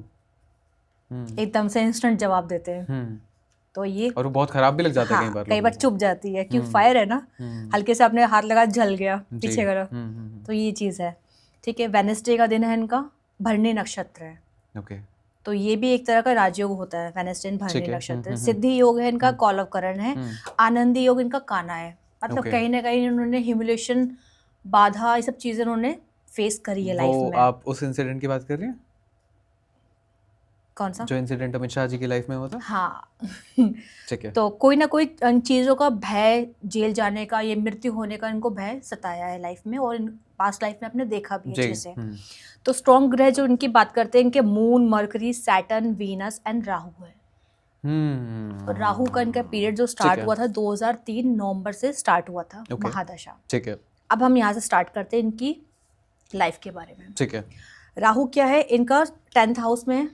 Speaker 2: एकदम से इंस्टेंट जवाब देते हैं। तो ये,
Speaker 1: और वो बहुत खराब भी लग जाता है
Speaker 2: कई बार चुप जाती है, क्योंकि फायर है ना, हल्के से आपने हाथ लगा जल गया पीछे करो। तो ये चीज़ है। ठीक है। वेडनेसडे का दिन है इनका, भरणी नक्षत्र है।
Speaker 1: ओके।
Speaker 2: तो ये भी एक तरह का राजयोग होता है, वेडनेसडे भरणी नक्षत्र। सिद्धि योग है इनका, कौलवकरण है। आनंदी योग इनका काना है। मतलब कहीं ना कहीं इन्होंने ह्यूमिलेशन, बाधा, ये सब चीजें उन्होंने फेस करी है लाइफ में।
Speaker 1: आप उस इंसिडेंट की बात कर रही हैं?
Speaker 2: कौन सा?
Speaker 1: जो इंसिडेंट अमित शाह जी की लाइफ में हुआ था?
Speaker 2: हाँ।
Speaker 1: ठीक है।
Speaker 2: तो कोई ना कोई चीज़ों का भय, जेल जाने का, ये मृत्यु होने का इनको भय सताया है लाइफ में, और पास्ट लाइफ में आपने देखा भी है चीज़ें। तो स्ट्रॉन्ग ग्रह जो इनकी बात करते हैं, इनके moon, mercury, Saturn, Venus and Rahu है। और राहु का इनका पीरियड जो स्टार्ट हुआ था 2003 नवंबर से स्टार्ट हुआ था, महादशा। ठीक है। अब हम यहाँ से स्टार्ट करते हैं इनकी लाइफ के बारे में।
Speaker 1: ठीक है।
Speaker 2: राहु क्या है इनका? 10th हाउस में।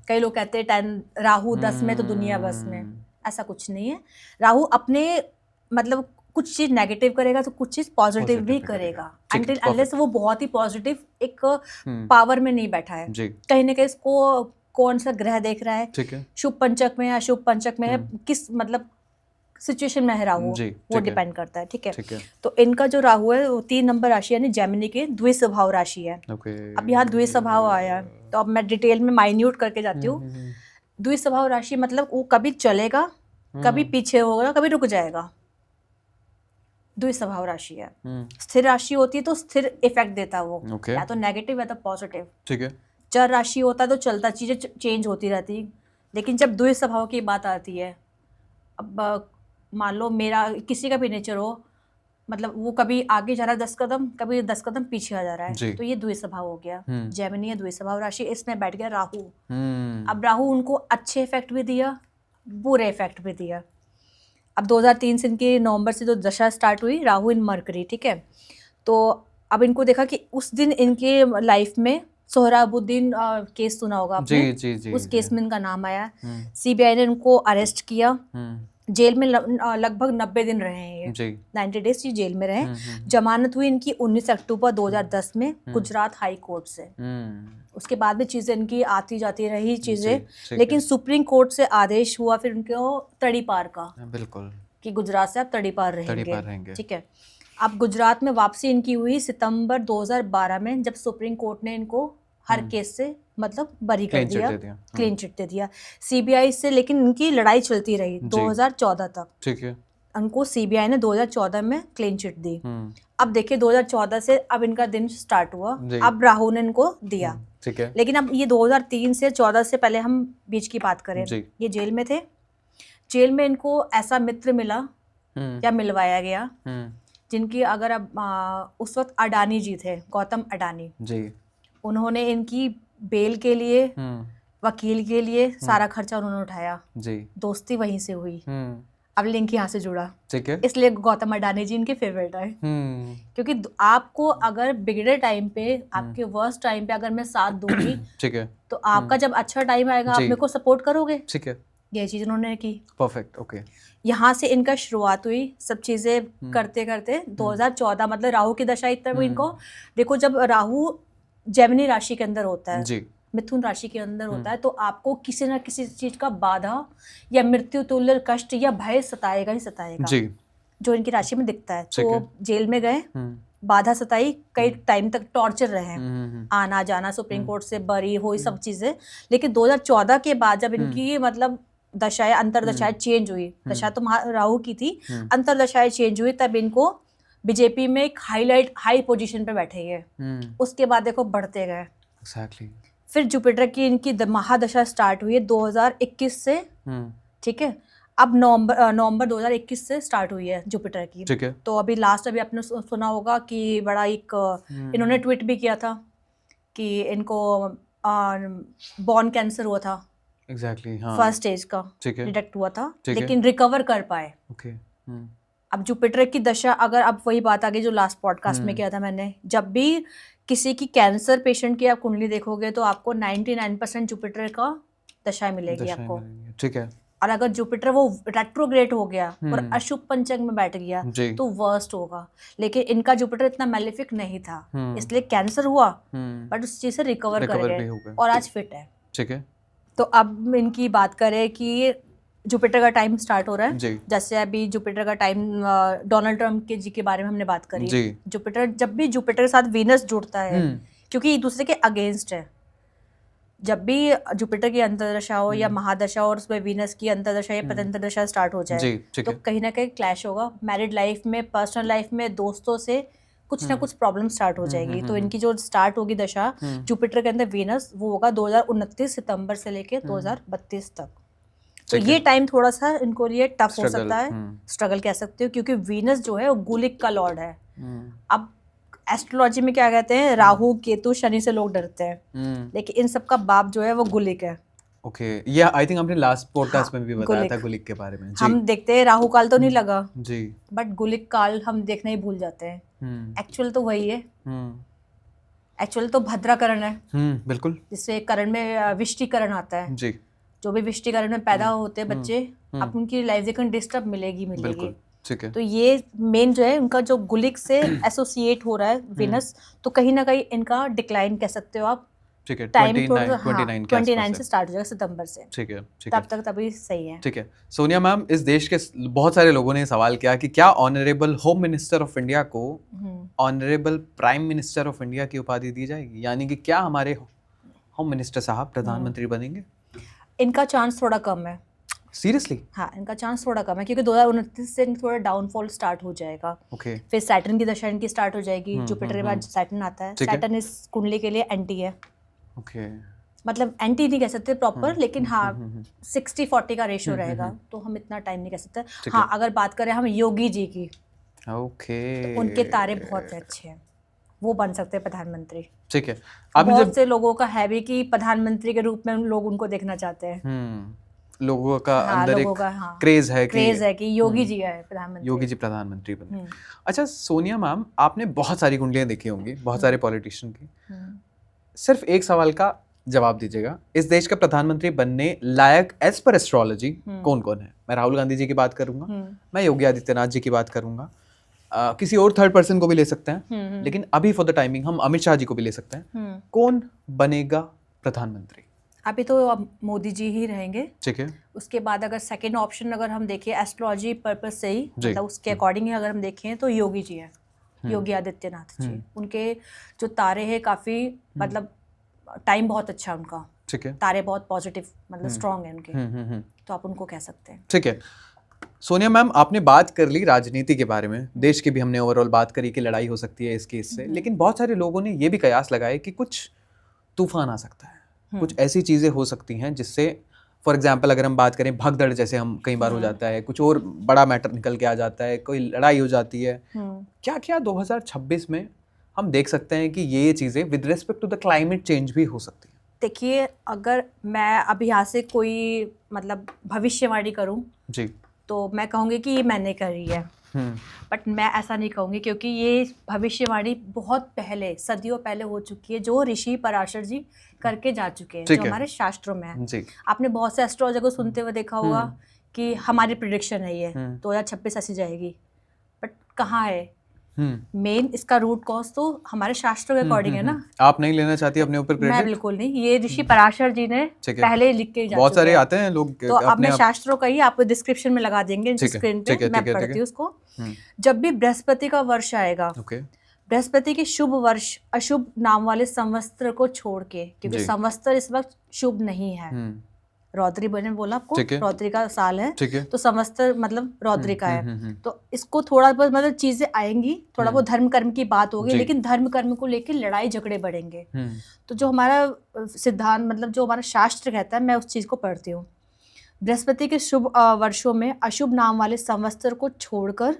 Speaker 2: कई लोग कहते हैं राहु 10 में तो दुनिया बस में। ऐसा कुछ नहीं है। राहु अपने मतलब कुछ चीज नेगेटिव करेगा तो कुछ चीज पॉजिटिव भी करेगा, अनटिल अनलेस वो बहुत ही पॉजिटिव एक पावर में नहीं बैठा है। कहीं ना कहीं इसको कौन सा ग्रह देख रहा है, शुभ पंचक में या अशुभ पंचक में है, किस मतलब सिचुएशन में है राहु, वो डिपेंड करता है। ठीक है। तो इनका जो राहु है वो 3 नंबर राशि यानी जेमिनी के द्विस्वभाव राशि है। अब यहाँ द्विस्वभाव आया है, तो अब मैं डिटेल में माइन्यूट करके जाती हूँ। द्विस्वभाव राशि मतलब वो कभी चलेगा, कभी पीछे होगा, कभी रुक जाएगा। द्विस्वभाव राशि है। स्थिर राशि होती है तो स्थिर इफेक्ट देता है वो, या तो नेगेटिव या तो पॉजिटिव। ठीक है। चर राशि होता है तो चलता, चीजें चेंज होती रहती। लेकिन जब द्विस्वभाव की बात आती है, अब मान लो मेरा किसी का भी नेचर हो, मतलब वो कभी आगे जा रहा है 10 कदम, कभी 10 कदम पीछे आ जा रहा है, तो ये द्विस्वभाव हो गया। जेमिनी है द्विस्वभाव राशि, इसमें बैठ गया राहु। अब राहु उनको अच्छे इफेक्ट भी दिया, बुरे इफेक्ट भी दिया। अब 2003 से इनकी नवंबर से जो दशा स्टार्ट हुई, राहु इन मरकरी। ठीक है। तो अब इनको देखा कि उस दिन इनके लाइफ में सोहराबुद्दीन केस सुना होगा आपने। जी, उस केस में इनका नाम आया। सीबीआई ने इनको अरेस्ट किया, जेल में लगभग 90 दिन रहे हैं ये, 90 डेज ये जेल में रहे। जमानत हुई इनकी 19 अक्टूबर 2010 में गुजरात हाई कोर्ट से। उसके बाद भी चीज़ें इनकी आती जाती रही चीज़ें, लेकिन सुप्रीम कोर्ट से आदेश हुआ फिर उनको तड़ीपार का, बिल्कुल, कि गुजरात से आप तड़ीपार रहेंगे। ठीक है। अब गुजरात में वापसी इनकी हुई सितंबर 2012 में, जब सुप्रीम कोर्ट ने इनको हर केस से मतलब बरी कर दिया, क्लीन चिट दे दिया सीबीआई से। लेकिन इनकी लड़ाई चलती रही 2014 तक। ठीक है। उनको सीबीआई ने 2014 में क्लीन चिट दी। अब देखिए 2014 से अब इनका दिन स्टार्ट हुआ, अब राहु ने इनको दिया।
Speaker 1: ठीक है।
Speaker 2: लेकिन अब ये 2003 से 14 से पहले हम बीच की बात करें, ये जेल में थे। जेल में इनको ऐसा मित्र मिला या मिलवाया गया जिनकी अगर अब उस वक्त अडानी जी थे, गौतम अडानी जी, उन्होंने इनकी बेल के लिए, वकील के लिए सारा खर्चा उन्होंने उठाया जी। दोस्ती वहीं से हुई। अब लिंक यहाँ से जुड़ा, ठीक है। इसलिए गौतम अडानी जी इनके फेवरेट है। क्योंकि आपको अगर बिगड़े टाइम पे, आपके वर्स्ट टाइम पे अगर मैं साथ दूंगी, ठीक है, तो आपका जब अच्छा टाइम आएगा आप मेरे को सपोर्ट करोगे, ठीक है। ये चीज उन्होंने की। Perfect, okay. यहाँ से इनका शुरुआत हुई, सब चीजें करते करते 2014 मतलब राहु की दशा तब इनको देखो, जब राहु जेमिनी राशि के अंदर होता है जी, मिथुन राशि के अंदर होता है, तो आपको किसी ना किसी चीज का बाधा या मृत्यु तुल्य कष्ट या भय सताएगा ही सताएगा जी, जो इनकी राशि में दिखता है। तो जेल में गए, बाधा सताई, कई टाइम तक टॉर्चर रहे, आना जाना, सुप्रीम कोर्ट से बरी हुई, सब चीजें। लेकिन 2014 के बाद जब इनकी मतलब दशाएं, अंतरदशाएं चेंज हुई, दशा तो राहु की थी, अंतरदशाएं चेंज हुई, तब इनको बीजेपी में एक हाई पोजीशन पे बैठे गए। उसके बाद देखो बढ़ते गए। एग्जैक्टली। फिर जुपिटर की इनकी महादशा स्टार्ट हुई है 2021 से, ठीक है। अब नवंबर 2021 से स्टार्ट हुई है जुपिटर की, ठीक है। तो अभी लास्ट अभी आपने सुना होगा कि बड़ा एक इन्होंने ट्वीट भी किया था कि इनको बॉर्न कैंसर हुआ था, एग्जैक्टली, हाँ, फर्स्ट स्टेज का डिटेक्ट हुआ था, लेकिन रिकवर कर पाए। ओके। अब जुपिटर की दशा, अगर अब वही बात आ गई जो लास्ट पॉडकास्ट में किया था मैंने, जब भी किसी की कैंसर पेशेंट की आप कुंडली देखोगे तो आपको 99% जुपिटर का दशा मिलेगी आपको, ठीक है। और अगर जुपिटर वो रेट्रोग्रेड हो गया और अशुभ पंचक में बैठ गया तो वर्स्ट होगा। लेकिन इनका जुपिटर इतना मैलिफिक नहीं था, इसलिए कैंसर हुआ बट उस चीज से रिकवर कर गए और आज फिट है, ठीक है। तो अब इनकी बात करें कि जुपिटर का टाइम स्टार्ट हो रहा है, जैसे अभी जुपिटर का टाइम डोनाल्ड ट्रम्प के जी के बारे में हमने बात करी। जुपिटर, जब भी जुपिटर के साथ वीनस जुड़ता है, क्योंकि एक दूसरे के अगेंस्ट है, जब भी जुपिटर की अंतर्दशा हो या महादशा और उसमें वीनस की अंतर्दशा या पतंतरदशा स्टार्ट हो जाए तो कहीं ना कहीं क्लैश होगा। मैरिड लाइफ में, पर्सनल लाइफ में, दोस्तों से कुछ ना कुछ प्रॉब्लम स्टार्ट हो जाएगी। तो इनकी जो स्टार्ट होगी दशा जुपिटर के अंदर वीनस, वो होगा 2029 सितंबर से लेके 2032 तक। तो ये टाइम थोड़ा सा इनको लिए टफ हो सकता है, स्ट्रगल कह सकते हो, क्योंकि वीनस जो है वो गुलिक का लॉर्ड है। अब एस्ट्रोलॉजी में क्या कहते हैं, राहु केतु शनि से लोग डरते हैं, लेकिन इन सब का बाप जो है वो गुलिक है। ओके, ये आई थिंक हमने लास्ट पॉडकास्ट में भी बताया था गुलिक के बारे में जी। हम देखते हैं राहु काल तो नहीं लगा जी, बट गुलिक काल हम देखना ही भूल जाते हैं। एक्चुअल तो वही है, एक्चुअल तो भद्राकरण है, बिल्कुल, जिससे करण में विष्टिकरण आता है जी। जो भी विष्टिकरण में पैदा होते हैं बच्चे, अब उनकी लाइफ डिस्टर्ब मिलेगी, ठीक है। तो ये मेन जो है उनका जो गुलिक से एसोसिएट हो रहा है वीनस, तो कहीं ना कहीं इनका डिक्लाइन कह सकते हो आप, ठीक है। टाइम 29 से स्टार्ट हो जाएगा सितंबर से, ठीक है, तब तक तभी सही है, ठीक है। सोनिया मैम, इस देश के बहुत सारे लोगों ने सवाल किया कि क्या honourable home minister of India को honourable prime minister of India की उपाधि दी जाएगी, यानी कि क्या हमारे होम मिनिस्टर साहब प्रधानमंत्री बनेंगे? इनका चांस थोड़ा कम है, सीरियसली? हाँ, इनका चांस थोड़ा कम है, क्योंकि 2029 से थोड़ा डाउनफॉल स्टार्ट हो जाएगा। ओके। फिर सैटर्न की दशा इनकी स्टार्ट हो जाएगी, जुपिटर के बाद सैटर्न आता है। सैटर्न इस कुंडली के लिए एंटी है, ओके, मतलब एंटी नहीं कह सकते प्रॉपर, लेकिन हाँ 60-40 का रेशियो रहेगा, तो हम इतना टाइम नहीं कह सकते। हाँ, अगर बात करें हम योगी जी की, ओके, तो उनके तारे बहुत अच्छे हैं, वो बन सकते हैं प्रधानमंत्री, ठीक है। बहुत से लोगों का है भी कि प्रधानमंत्री के रूप में लोग उनको देखना चाहते हैं, लोगों का अंदर एक क्रेज है कि योगी जी है प्रधानमंत्री, योगी जी प्रधानमंत्री बने। अच्छा सोनिया मैम, आपने बहुत सारी कुंडलियां देखी होंगी, बहुत सारे पॉलिटिशियन की, सिर्फ एक सवाल का जवाब दीजिएगा, इस देश का प्रधानमंत्री बनने लायक एज पर एस्ट्रोलॉजी कौन कौन है? मैं राहुल गांधी जी की बात करूंगा, मैं योगी आदित्यनाथ जी की बात करूंगा, किसी और थर्ड पर्सन को भी ले सकते हैं, लेकिन अभी फॉर द टाइमिंग हम अमित शाह जी को भी ले सकते हैं। कौन बनेगा प्रधानमंत्री? अभी तो मोदी जी ही रहेंगे, ठीक है। उसके बाद अगर सेकंड ऑप्शन अगर हम देखें एस्ट्रोलॉजी पर्पस से ही, मतलब उसके अकॉर्डिंग ही अगर हम देखें तो योगी जी है, योगी आदित्यनाथ जी। उनके जो तारे हैं काफी, मतलब टाइम बहुत अच्छा उनका, ठीक है, तारे बहुत पॉजिटिव, मतलब स्ट्रांग है उनके, तो आप उनको कह सकते हैं, ठीक है। सोनिया मैम, आपने बात कर ली राजनीति के बारे में, देश की भी हमने ओवरऑल बात करी कि लड़ाई हो सकती है इस केस से, लेकिन बहुत सारे लोगों ने ये भी कयास लगाए कि कुछ
Speaker 1: तूफान आ सकता है, कुछ ऐसी चीज़ें हो सकती हैं जिससे, फॉर एग्जाम्पल अगर हम बात करें भगदड़ जैसे हम कई बार हो जाता है, कुछ और बड़ा मैटर निकल के आ जाता है, कोई लड़ाई हो जाती है, क्या क्या 2026 में हम देख सकते हैं कि ये चीज़ें with respect to the climate change भी हो सकती हैं?
Speaker 2: देखिए, अगर मैं अभी यहाँ से कोई मतलब भविष्यवाणी करूँ
Speaker 1: जी,
Speaker 2: तो मैं कहूँगी कि ये मैंने करी है, बट मैं ऐसा नहीं कहूँगी, क्योंकि ये भविष्यवाणी बहुत पहले, सदियों पहले हो चुकी है, जो ऋषि पराशर जी करके जा चुके हैं, जो हमारे शास्त्रों में है।
Speaker 1: जी,
Speaker 2: आपने बहुत से एस्ट्रोलॉजर को सुनते हुए देखा होगा कि हमारी प्रिडिक्शन है ये 2026 ऐसी जाएगी, बट कहाँ है मेन इसका रूट कॉज? तो हमारे शास्त्रों के अकॉर्डिंग है ना।
Speaker 1: आप नहीं लेना चाहती अपने ऊपर क्रेडिट?
Speaker 2: मैं बिल्कुल नहीं, ये ऋषि पराशर जी ने पहले लिख के जा
Speaker 1: बहुत सारे आते हैं लोग,
Speaker 2: तो अब मैं शास्त्रों का ही आपको डिस्क्रिप्शन में लगा देंगे स्क्रीन पे, मैं पढ़ती हूँ उसको। जब भी बृहस्पति का वर्ष आएगा, बृहस्पति के शुभ वर्ष अशुभ नाम वाले संवत्सर को छोड़ के, क्योंकि संवत्सर इस वक्त शुभ नहीं है, रौद्री मैंने बोला आपको, रौद्री का साल है, तो संवत्सर मतलब रौद्री का है, तो इसको थोड़ा बहुत मतलब चीजें आएंगी, थोड़ा बहुत धर्म कर्म की बात होगी, लेकिन धर्म कर्म को लेकर लड़ाई झगड़े बढ़ेंगे। तो जो हमारा सिद्धांत मतलब जो हमारा शास्त्र कहता है, मैं उस चीज को पढ़ती हूँ। बृहस्पति के शुभ वर्षों में अशुभ नाम वाले संवत्सर को छोड़कर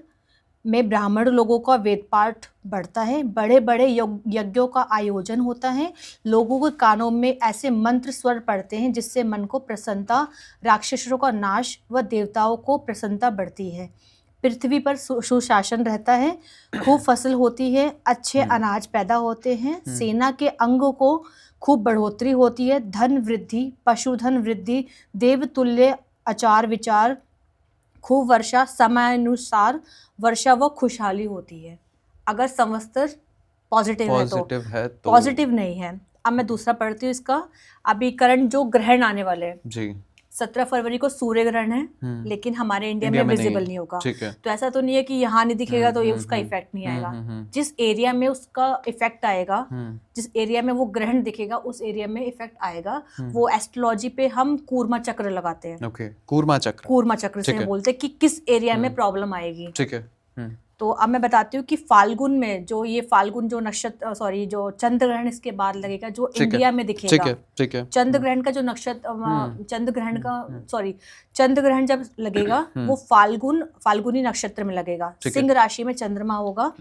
Speaker 2: में ब्राह्मण लोगों का वेद पाठ बढ़ता है, बड़े बड़े यज्ञों का आयोजन होता है, लोगों के कानों में ऐसे मंत्र स्वर पड़ते हैं जिससे मन को प्रसन्नता, राक्षसों का नाश व देवताओं को प्रसन्नता बढ़ती है, पृथ्वी पर सुशासन रहता है, खूब फसल होती है, अच्छे अनाज पैदा होते हैं, सेना के अंगों को खूब बढ़ोतरी होती है, धन वृद्धि, पशुधन वृद्धि, देवतुल्य आचार विचार, खूब वर्षा, समयानुसार वर्षा व खुशहाली होती है। अगर संवत्सर पॉजिटिव है तो पॉजिटिव नहीं है। अब मैं दूसरा पढ़ती हूँ इसका। अभी करंट जो ग्रहण आने वाले हैं जी, 17 फरवरी को सूर्य ग्रहण है, लेकिन हमारे इंडिया में विजिबल नहीं होगा, तो ऐसा तो नहीं है कि यहाँ नहीं दिखेगा तो ये उसका इफेक्ट नहीं आएगा। जिस एरिया में उसका इफेक्ट आएगा, जिस एरिया में वो ग्रहण दिखेगा, उस एरिया में इफेक्ट आएगा। वो एस्ट्रोलॉजी पे हम कूर्मा चक्र लगाते हैं।
Speaker 1: कूर्मा
Speaker 2: चक्र से बोलते हैं कि किस एरिया में प्रॉब्लम आएगी।
Speaker 1: ठीक है।
Speaker 2: तो अब मैं बताती हूँ कि फाल्गुन में जो ये फाल्गुन जो नक्षत्र जो चंद्र ग्रहण इसके बाद लगेगा, जो इंडिया में दिखेगा, चंद्र ग्रहण का जो नक्षत्र चंद्र ग्रहण जब लगेगा वो फाल्गुनी नक्षत्र में लगेगा, सिंह राशि में चंद्रमा होगा।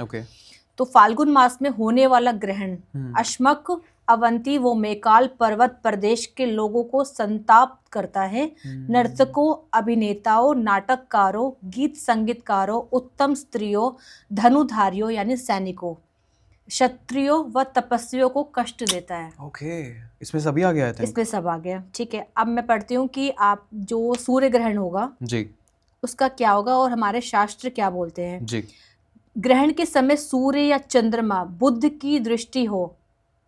Speaker 2: तो फाल्गुन मास में होने वाला ग्रहण अश्मक, अवंती व मेकाल पर्वत प्रदेश के लोगों को संताप करता है। नर्तकों, अभिनेताओं, नाटककारों, गीत संगीतकारों, उत्तम स्त्रियों, धनुधारियों यानी सैनिकों, क्षत्रियों व तपस्वियों को कष्ट देता है।
Speaker 1: इसमें सभी आ गया था?
Speaker 2: इसमें सब आ गया। ठीक है, अब मैं पढ़ती हूँ कि आप जो सूर्य ग्रहण होगा जी, उसका क्या होगा और हमारे शास्त्र क्या बोलते हैं जी। ग्रहण के समय सूर्य या चंद्रमा बुध की दृष्टि हो,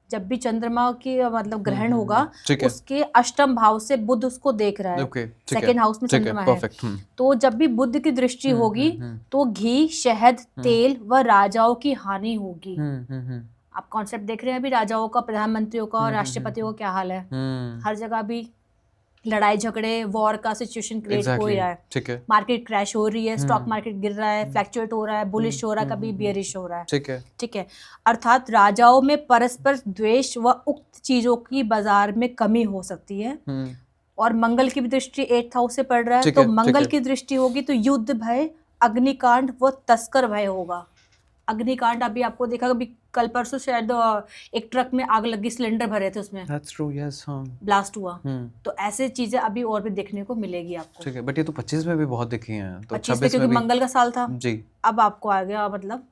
Speaker 2: जब भी चंद्रमा की मतलब ग्रहण होगा, उसके अष्टम भाव से बुध उसको देख रहा है, सेकेंड हाउस में चंद्रमा है। तो जब भी बुध की दृष्टि होगी तो घी, शहद, तेल व राजाओं की हानि होगी। आप कॉन्सेप्ट देख रहे हैं अभी राजाओं का, प्रधानमंत्रियों का और राष्ट्रपतियों का क्या हाल है। हर जगह भी लड़ाई झगड़े, वॉर का सिचुएशन क्रिएट हो रहा है। ठीक है, मार्केट क्रैश हो रही है, स्टॉक मार्केट गिर रहा है, फ्लक्चुएट हो रहा है, बुलिश हो रहा है, कभी बियरिश हो रहा है। ठीक है, अर्थात राजाओं में परस्पर द्वेष व उक्त चीजों की बाजार में कमी हो सकती है। और मंगल की भी दृष्टि 8th हाउस से पड़ रहा है, तो मंगल की दृष्टि होगी तो युद्ध भय, अग्निकांड व तस्कर भय होगा। अग्निकांड अभी आपको देखा, अभी कल परसों शायद एक ट्रक में आग लगी, सिलेंडर भरे थे उसमें, That's true, yes, ब्लास्ट हुआ। तो ऐसे चीजें अभी और भी देखने को मिलेगी आपको। ठीक है, बट ये तो 25 में भी बहुत दिखी हैं, तो 26 में क्योंकि मंगल का साल था जी। अब आपको आ गया मतलब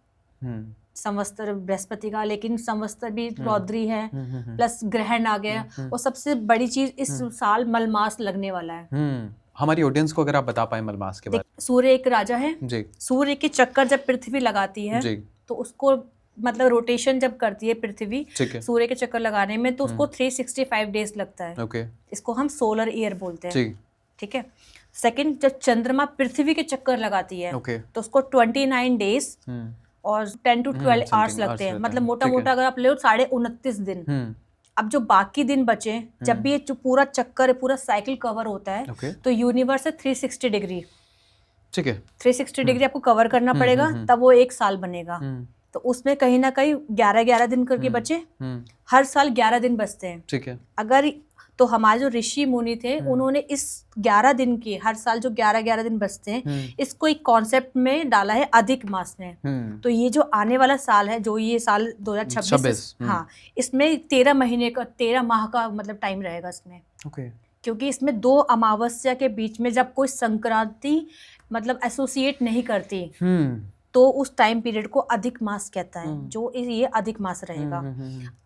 Speaker 2: संवत्सर बृहस्पति का, लेकिन संवत्सर भी रौद्री है, प्लस ग्रहण आ गया। और सबसे बड़ी चीज इस साल मलमास लगने वाला है।
Speaker 1: हमारी ऑडियंस को अगर आप बता पाए मलमास के बारे में।
Speaker 2: सूर्य एक राजा है जी। सूर्य के चक्कर जब पृथ्वी लगाती है जी, तो उसको मतलब रोटेशन जब करती है पृथ्वी सूर्य के चक्कर लगाने में, तो उसको 365 डेज लगता है। इसको हम सोलर ईयर बोलते हैं। ठीक है, सेकंड जब चंद्रमा पृथ्वी के चक्कर लगाती है तो उसको 29 डेज और 10 to 12 आवर्स लगते हैं। मतलब मोटा मोटा अगर आप ले 29.5 दिन। अब जो बाकी दिन बचे, जब भी ये जो पूरा चक्कर, पूरा साइकिल कवर होता है, तो यूनिवर्स है 360 डिग्री। ठीक है, 360 डिग्री आपको कवर करना पड़ेगा, तब वो एक साल बनेगा। तो उसमें कहीं ना कहीं 11-11 दिन करके बचे, हर साल 11 दिन बचते हैं।
Speaker 1: ठीक है।
Speaker 2: अगर तो हमारे जो ऋषि मुनि थे उन्होंने इस 11 दिन की, हर साल जो 11-11 दिन बचते हैं, इसको एक कॉन्सेप्ट में डाला है अधिक मास में। तो ये जो आने वाला साल है, जो ये साल 2026, हाँ, इसमें 13 महीने का, 13 माह का मतलब टाइम रहेगा इसमें। क्योंकि इसमें 2 अमावस्या के बीच में जब कोई संक्रांति मतलब एसोसिएट नहीं करती, तो उस टाइम पीरियड को अधिक मास कहता है, जो ये अधिक मास रहेगा।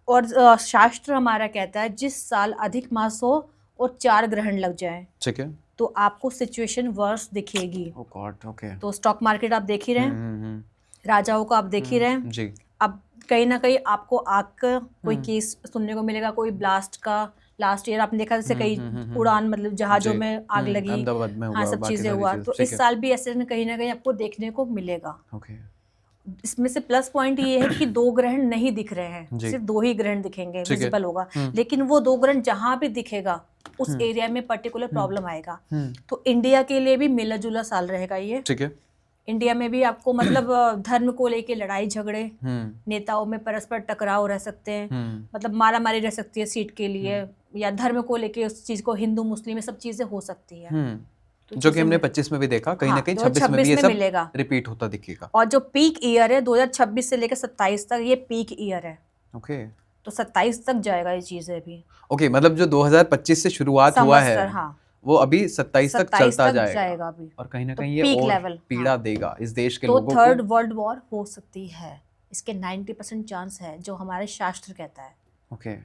Speaker 2: और शास्त्र हमारा कहता है जिस साल अधिक मास हो और 4 ग्रहण लग जाए, ठीक है, तो आपको सिचुएशन वर्स दिखेगी। oh God, okay. तो स्टॉक मार्केट आप देख ही रहे हैं, राजाओं को आप देख ही रहे हैं जी। अब कहीं ना कहीं आपको आग का कोई केस सुनने को मिलेगा, कोई ब्लास्ट का। लास्ट ईयर आपने देखा जैसे कई उड़ान मतलब जहाजों में आग लगी, हाँ, सब चीजें हुआ। तो इस साल भी ऐसे कहीं ना कहीं आपको देखने को मिलेगा। इसमें से प्लस पॉइंट ये है कि 2 ग्रहण नहीं दिख रहे हैं, सिर्फ 2 ही ग्रहण दिखेंगे, विजिबल होगा। लेकिन वो 2 ग्रहण जहां भी दिखेगा उस एरिया में पर्टिकुलर प्रॉब्लम आएगा। तो इंडिया के लिए भी मिला जुला साल रहेगा ये, ठीक है। इंडिया में भी आपको मतलब धर्म को लेके लड़ाई झगड़े, नेताओं में परस्पर टकराव रह सकते हैं, मतलब मारा मारी रह सकती है सीट के लिए, या धर्म को लेके उस चीज को, हिंदू मुस्लिम में सब चीजें हो सकती है। तो जो कि हमने 25 में भी देखा, कहीं ना कहीं 26 में भी ये सब रिपीट होता दिखेगा। और जो पीक ईयर है 2026 से लेकर 27 तक, ये पीक ईयर है। ओके, तो 27 तक जाएगा ये चीजें भी। ओके, मतलब जो 2025 से शुरुआत हुआ है, हाँ, वो अभी 27 तक चलता जाएगा अभी। और कहीं ना कहीं ये और पीड़ा देगा इस देश के लोगों को। तो 3rd वर्ल्ड वॉर हो सकती है, इसके 90% चांस है, जो हमारे शास्त्र कहता है। ओके,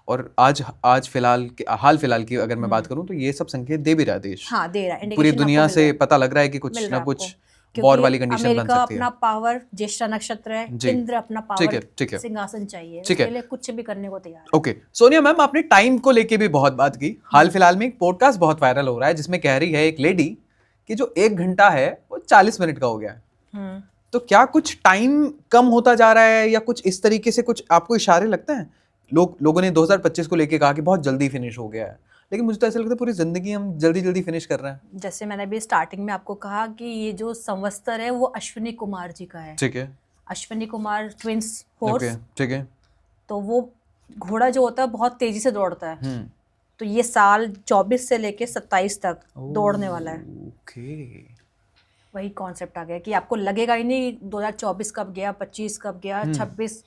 Speaker 2: और आज फिलहाल हाल फिलहाल की अगर मैं बात करूं तो ये सब संकेत दे भी रहा है देश, हाँ, दे रहा है, पूरी दुनिया से पता लग रहा है कि कुछ ना कुछ वॉर वाली कंडीशन बन सकती है। अपना पावर, ज्येष्ठा नक्षत्र है, इंद्र अपना पावर, ठीक है, सिंहासन चाहिए, उसके लिए कुछ भी करने को तैयार है। ओके, सोनिया मैम, आपने टाइम को लेके भी बहुत बात की। हाल फिलहाल में एक पॉडकास्ट बहुत वायरल हो रहा है जिसमें कह रही है एक लेडी कि जो 1 घंटा है वो 40 मिनट का हो गया है। तो क्या कुछ टाइम कम होता जा रहा है, या कुछ इस तरीके से कुछ आपको इशारे लगते हैं? लोगों ने 2025 को लेके कहा कि बहुत जल्दी फिनिश हो गया है, लेकिन मुझे तो ऐसा लगता है पूरी जिंदगी हम जल्दी जल्दी फिनिश कर रहे हैं। जैसे मैंने अभी स्टार्टिंग में आपको कहा कि ये जो संवत्सर है वो अश्विनी कुमार जी का है, ठीक है, अश्विनी कुमार ट्विंस हॉर्स, ठीक है। तो वो घोड़ा जो होता है बहुत तेजी से दौड़ता है, तो ये साल 24 से लेके 27 तक दौड़ने वाला है। ओके, वही कॉन्सेप्ट आ गया कि आपको लगेगा ही नहीं 2024 कब गया, 25 कब गया, 26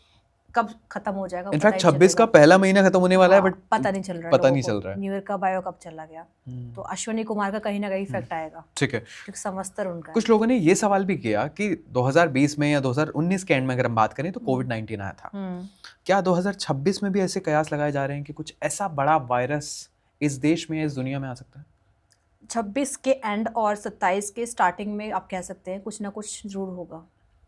Speaker 2: कब खत्म हो जाएगा। इनफैक्ट 26 का पहला महीना खत्म होने वाला है, बट पता नहीं चल रहा है न्यू ईयर कब आया कब चला गया। तो अश्विनी कुमार का कहीं ना कहीं इफेक्ट आएगा, ठीक है, क्योंकि संवत्सर उनका। कुछ लोगों ने ये सवाल भी किया कि 2020 में या 2019 के एंड में अगर हम बात करें तो कोविड-19 आया था, क्या 2026 में भी ऐसे कयास लगाए जा रहे हैं कि कुछ ऐसा बड़ा वायरस इस देश में, इस दुनिया में आ सकता है? 26 के एंड और 27 के स्टार्टिंग में आप कह सकते हैं कुछ ना कुछ जरूर होगा,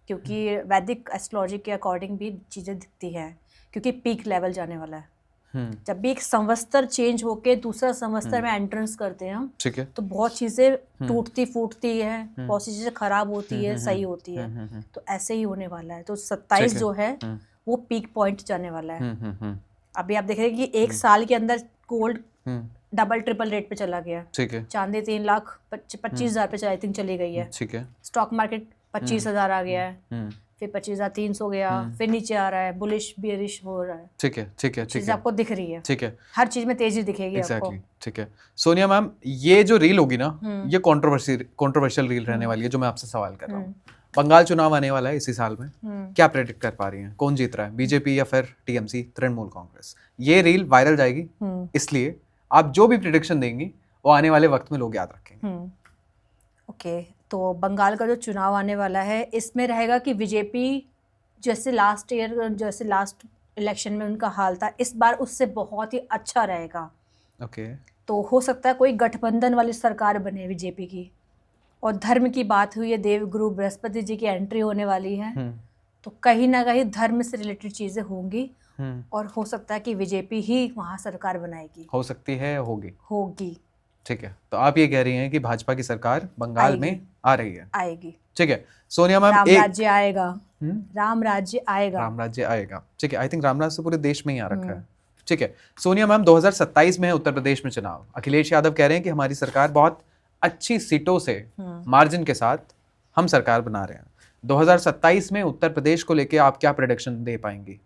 Speaker 2: क्योंकि वैदिक एस्ट्रोलॉजी के अकॉर्डिंग भी चीज़ें दिखती हैं, क्योंकि पीक लेवल जाने वाला है। जब भी एक संवत्सर चेंज होके दूसरा संवत्सर में एंट्रेंस करते हैं हम, ठीक है, तो बहुत चीज़ें टूटती फूटती है, बहुत सी चीज़ें खराब होती है, सही होती है। तो ऐसे ही होने वाला है। तो 27 जो है वो पीक पॉइंट जाने वाला है। अभी आप देख रहे हैं कि एक साल के अंदर गोल्ड डबल ट्रिपल रेट पे चला गया, ठीक है, चांदी 3,25,000 पे आई थिंक चली गई है, ठीक है, स्टॉक मार्केट 25,000 आ गया है, फिर 25,300 गया, फिर नीचे आ रहा है, बुलिश बियरिश हो रहा है, ठीक है, ठीक है, ठीक है, आपको दिख रही है, ठीक है, हर चीज में तेजी दिखेगी आपको, ठीक है। सोनिया मैम, ये जो रील होगी ना, ये कंट्रोवर्शियल रील रहने वाली है, जो मैं आपसे सवाल कर रहा हूँ। बंगाल चुनाव आने वाला है इसी साल में, क्या प्रेडिक्ट कर पा रही हैं, कौन जीत रहा है, बीजेपी या फिर टीएमसी, तृणमूल कांग्रेस? ये रील वायरल जाएगी, इसलिए आप जो भी प्रेडिक्शन देंगी वो आने वाले वक्त में लोग याद रखेंगे। ओके, तो बंगाल का जो चुनाव आने वाला है इसमें रहेगा कि बीजेपी जैसे लास्ट इलेक्शन में उनका हाल था, इस बार उससे बहुत ही अच्छा रहेगा। ओके, तो हो सकता है कोई गठबंधन वाली सरकार बने बीजेपी की। और धर्म की बात हुई है, देवगुरु बृहस्पति जी की एंट्री होने वाली है, तो कहीं ना कहीं धर्म से रिलेटेड चीजें होंगी, और हो सकता है कि बीजेपी ही वहाँ सरकार बनाएगी। हो सकती है, होगी। ठीक है, तो आप ये कह रही हैं कि भाजपा की सरकार बंगाल में आ रही है, आएगी, ठीक है। सोनिया मैम, राम राज्य आएगा, राम राज्य आएगा, ठीक है। आई थिंक राम राज्य तो पूरे देश में ही आ रखा है, ठीक है। सोनिया मैम, 2027 में है उत्तर प्रदेश में चुनाव। अखिलेश यादव कह रहे हैं कि हमारी सरकार बहुत अच्छी सीटों से मार्जिन के साथ हम सरकार बना रहे हैं।
Speaker 1: 2027 में उत्तर प्रदेश को लेके आप क्या प्रेडिक्शन दे पाएंगी?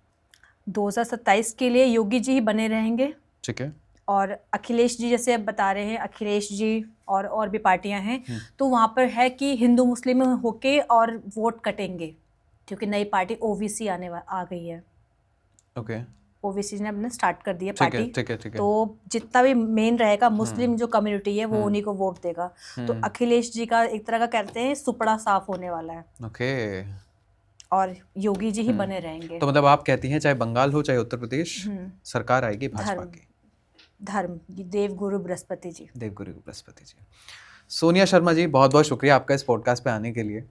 Speaker 2: 2027 के लिए योगी जी ही बने रहेंगे।
Speaker 1: ठीक है।
Speaker 2: और अखिलेश जी, जैसे अब बता रहे हैं, अखिलेश जी और भी पार्टियां हैं, तो वहाँ पर है कि हिंदू मुस्लिम होके और वोट कटेंगे, क्योंकि नई पार्टी ओवीसी आ गई है।
Speaker 1: ओके।
Speaker 2: ओवीसी ने अपने स्टार्ट कर दिया पार्टी।
Speaker 1: ठीक है।
Speaker 2: तो जितना भी मेन रहेगा मुस्लिम जो कम्युनिटी है वो उन्हीं को वोट देगा। तो अखिलेश जी का एक तरह का कहते हैं सुपड़ा साफ होने वाला है।
Speaker 1: ओके।
Speaker 2: और योगी जी ही बने रहेंगे।
Speaker 1: तो मतलब आप कहती हैं चाहे बंगाल हो चाहे उत्तर प्रदेश, सरकार आएगी भाजपा की।
Speaker 2: धर्म देवगुरु बृहस्पति जी।
Speaker 1: देवगुरु बृहस्पति जी। सोनिया शर्मा जी, बहुत बहुत शुक्रिया आपका इस पॉडकास्ट पे आने के लिए।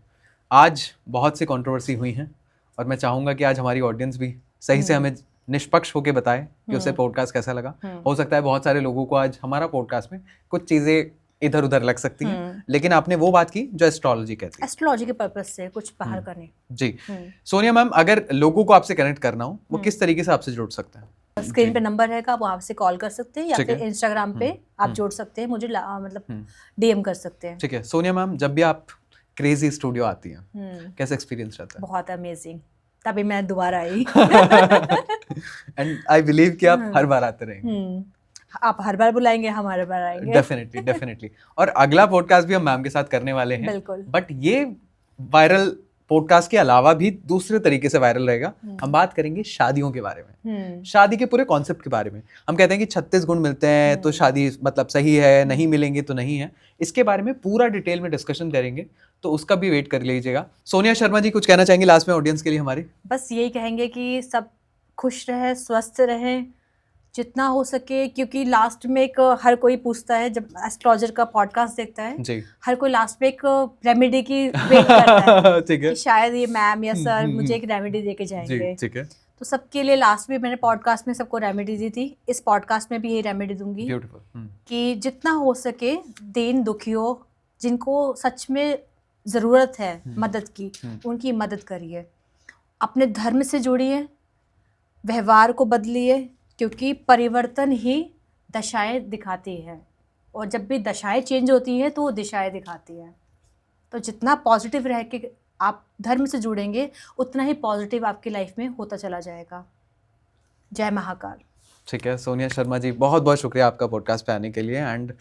Speaker 1: आज बहुत सी कंट्रोवर्सी हुई हैं और मैं चाहूँगा कि आज हमारी ऑडियंस भी सही से हमें निष्पक्ष होकर बताए कि उसे पॉडकास्ट कैसा लगा। हो सकता है बहुत सारे लोगों को आज हमारा पॉडकास्ट में कुछ चीज़ें इधर उधर लग सकती हैं, लेकिन आपने वो बात की जो एस्ट्रोलॉजी कहती है।
Speaker 2: एस्ट्रोलॉजी के पर्पस से कुछ बाहर करने।
Speaker 1: जी सोनिया मैम, अगर लोगों को आपसे कनेक्ट करना हो वो किस तरीके से आपसे जुड़ सकते हैं?
Speaker 2: स्क्रीन पे नंबर रहेगा, आप वहाँ से कॉल कर सकते हैं या फिर इंस्टाग्राम पे आप जोड़ सकते हैं, मुझे मतलब डीएम कर सकते हैं।
Speaker 1: ठीक है। सोनिया मैम, जब भी आप क्रेजी स्टूडियो आती हैं कैसा एक्सपीरियंस रहता है?
Speaker 2: बहुत अमेजिंग, तभी मैं दोबारा आई।
Speaker 1: एंड आई बिलीव कि आप हर बार आते रहेंगे।
Speaker 2: आप हर बार बुलाएंगे, हम हर बार आएंगे।
Speaker 1: डेफिनेटली। और अगला पॉडकास्ट भी हम मैम के साथ करने वाले हैं।
Speaker 2: बिल्कुल।
Speaker 1: बट ये वायरल पॉडकास्ट के अलावा भी दूसरे तरीके से वायरल रहेगा। हम बात करेंगे शादियों के बारे में, शादी के पूरे कॉन्सेप्ट के बारे में। हम कहते हैं कि 36 गुण मिलते हैं तो शादी मतलब सही है, नहीं मिलेंगे तो नहीं है। इसके बारे में पूरा डिटेल में डिस्कशन करेंगे, तो उसका भी वेट कर लीजिएगा। सोनिया शर्मा जी, कुछ कहना चाहेंगे लास्ट में ऑडियंस के लिए हमारे?
Speaker 2: बस यही कहेंगे कि सब खुश रहे, स्वस्थ रहे जितना हो सके, क्योंकि लास्ट में एक हर कोई पूछता है, जब एस्ट्रोलॉजर का पॉडकास्ट देखता है जी, हर कोई लास्ट में एक रेमेडी की वेट करता है। ठीक है। कि शायद ये मैम या सर मुझे एक रेमेडी दे के जाएंगे।
Speaker 1: ठीक है।
Speaker 2: तो सबके लिए लास्ट में मैंने पॉडकास्ट में सबको रेमेडी दी थी, इस पॉडकास्ट में भी यही रेमेडी दूंगी कि जितना हो सके दीन दुखियों, जिनको सच में ज़रूरत है मदद की, उनकी मदद करिए। अपने धर्म से जुड़िए, व्यवहार को बदलिए, क्योंकि परिवर्तन ही दशाएं दिखाती है, और जब भी दशाएं चेंज होती हैं तो वो दिशाएं दिखाती है। तो जितना पॉजिटिव रह के आप धर्म से जुड़ेंगे, उतना ही पॉजिटिव आपकी लाइफ में होता चला जाएगा। जय महाकाल। ठीक है। सोनिया शर्मा जी, बहुत बहुत शुक्रिया आपका पॉडकास्ट पे आने के लिए। And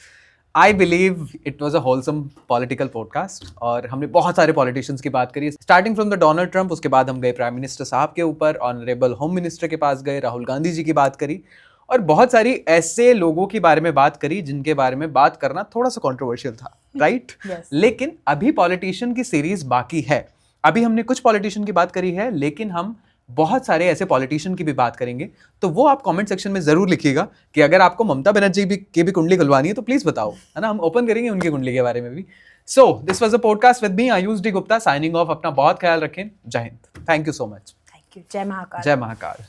Speaker 2: I believe it was a wholesome political podcast, और हमने बहुत सारे पॉलिटिशियंस की बात करी, starting from the Donald Trump, उसके बाद हम गए प्राइम मिनिस्टर साहब के ऊपर, ऑनरेबल होम मिनिस्टर के पास गए, राहुल गांधी जी की बात करी, और बहुत सारी ऐसे लोगों के बारे में बात करी जिनके बारे में बात करना थोड़ा सा कंट्रोवर्शियल था, राइट? लेकिन अभी पॉलिटिशियन की सीरीज बाकी है। अभी हमने कुछ पॉलिटिशियन की बात करी है, लेकिन हम बहुत सारे ऐसे पॉलिटिशियन की भी बात करेंगे। तो वो आप कमेंट सेक्शन में जरूर लिखिएगा कि अगर आपको ममता बनर्जी की भी कुंडली खुलवानी है तो प्लीज बताओ, है ना? हम ओपन करेंगे उनकी कुंडली के बारे में भी। So this was a podcast with me Ayush D Gupta, signing off. अपना बहुत ख्याल रखें। जय Hind. Thank you so much. Thank you. जय महाकाल। जय महाकाल।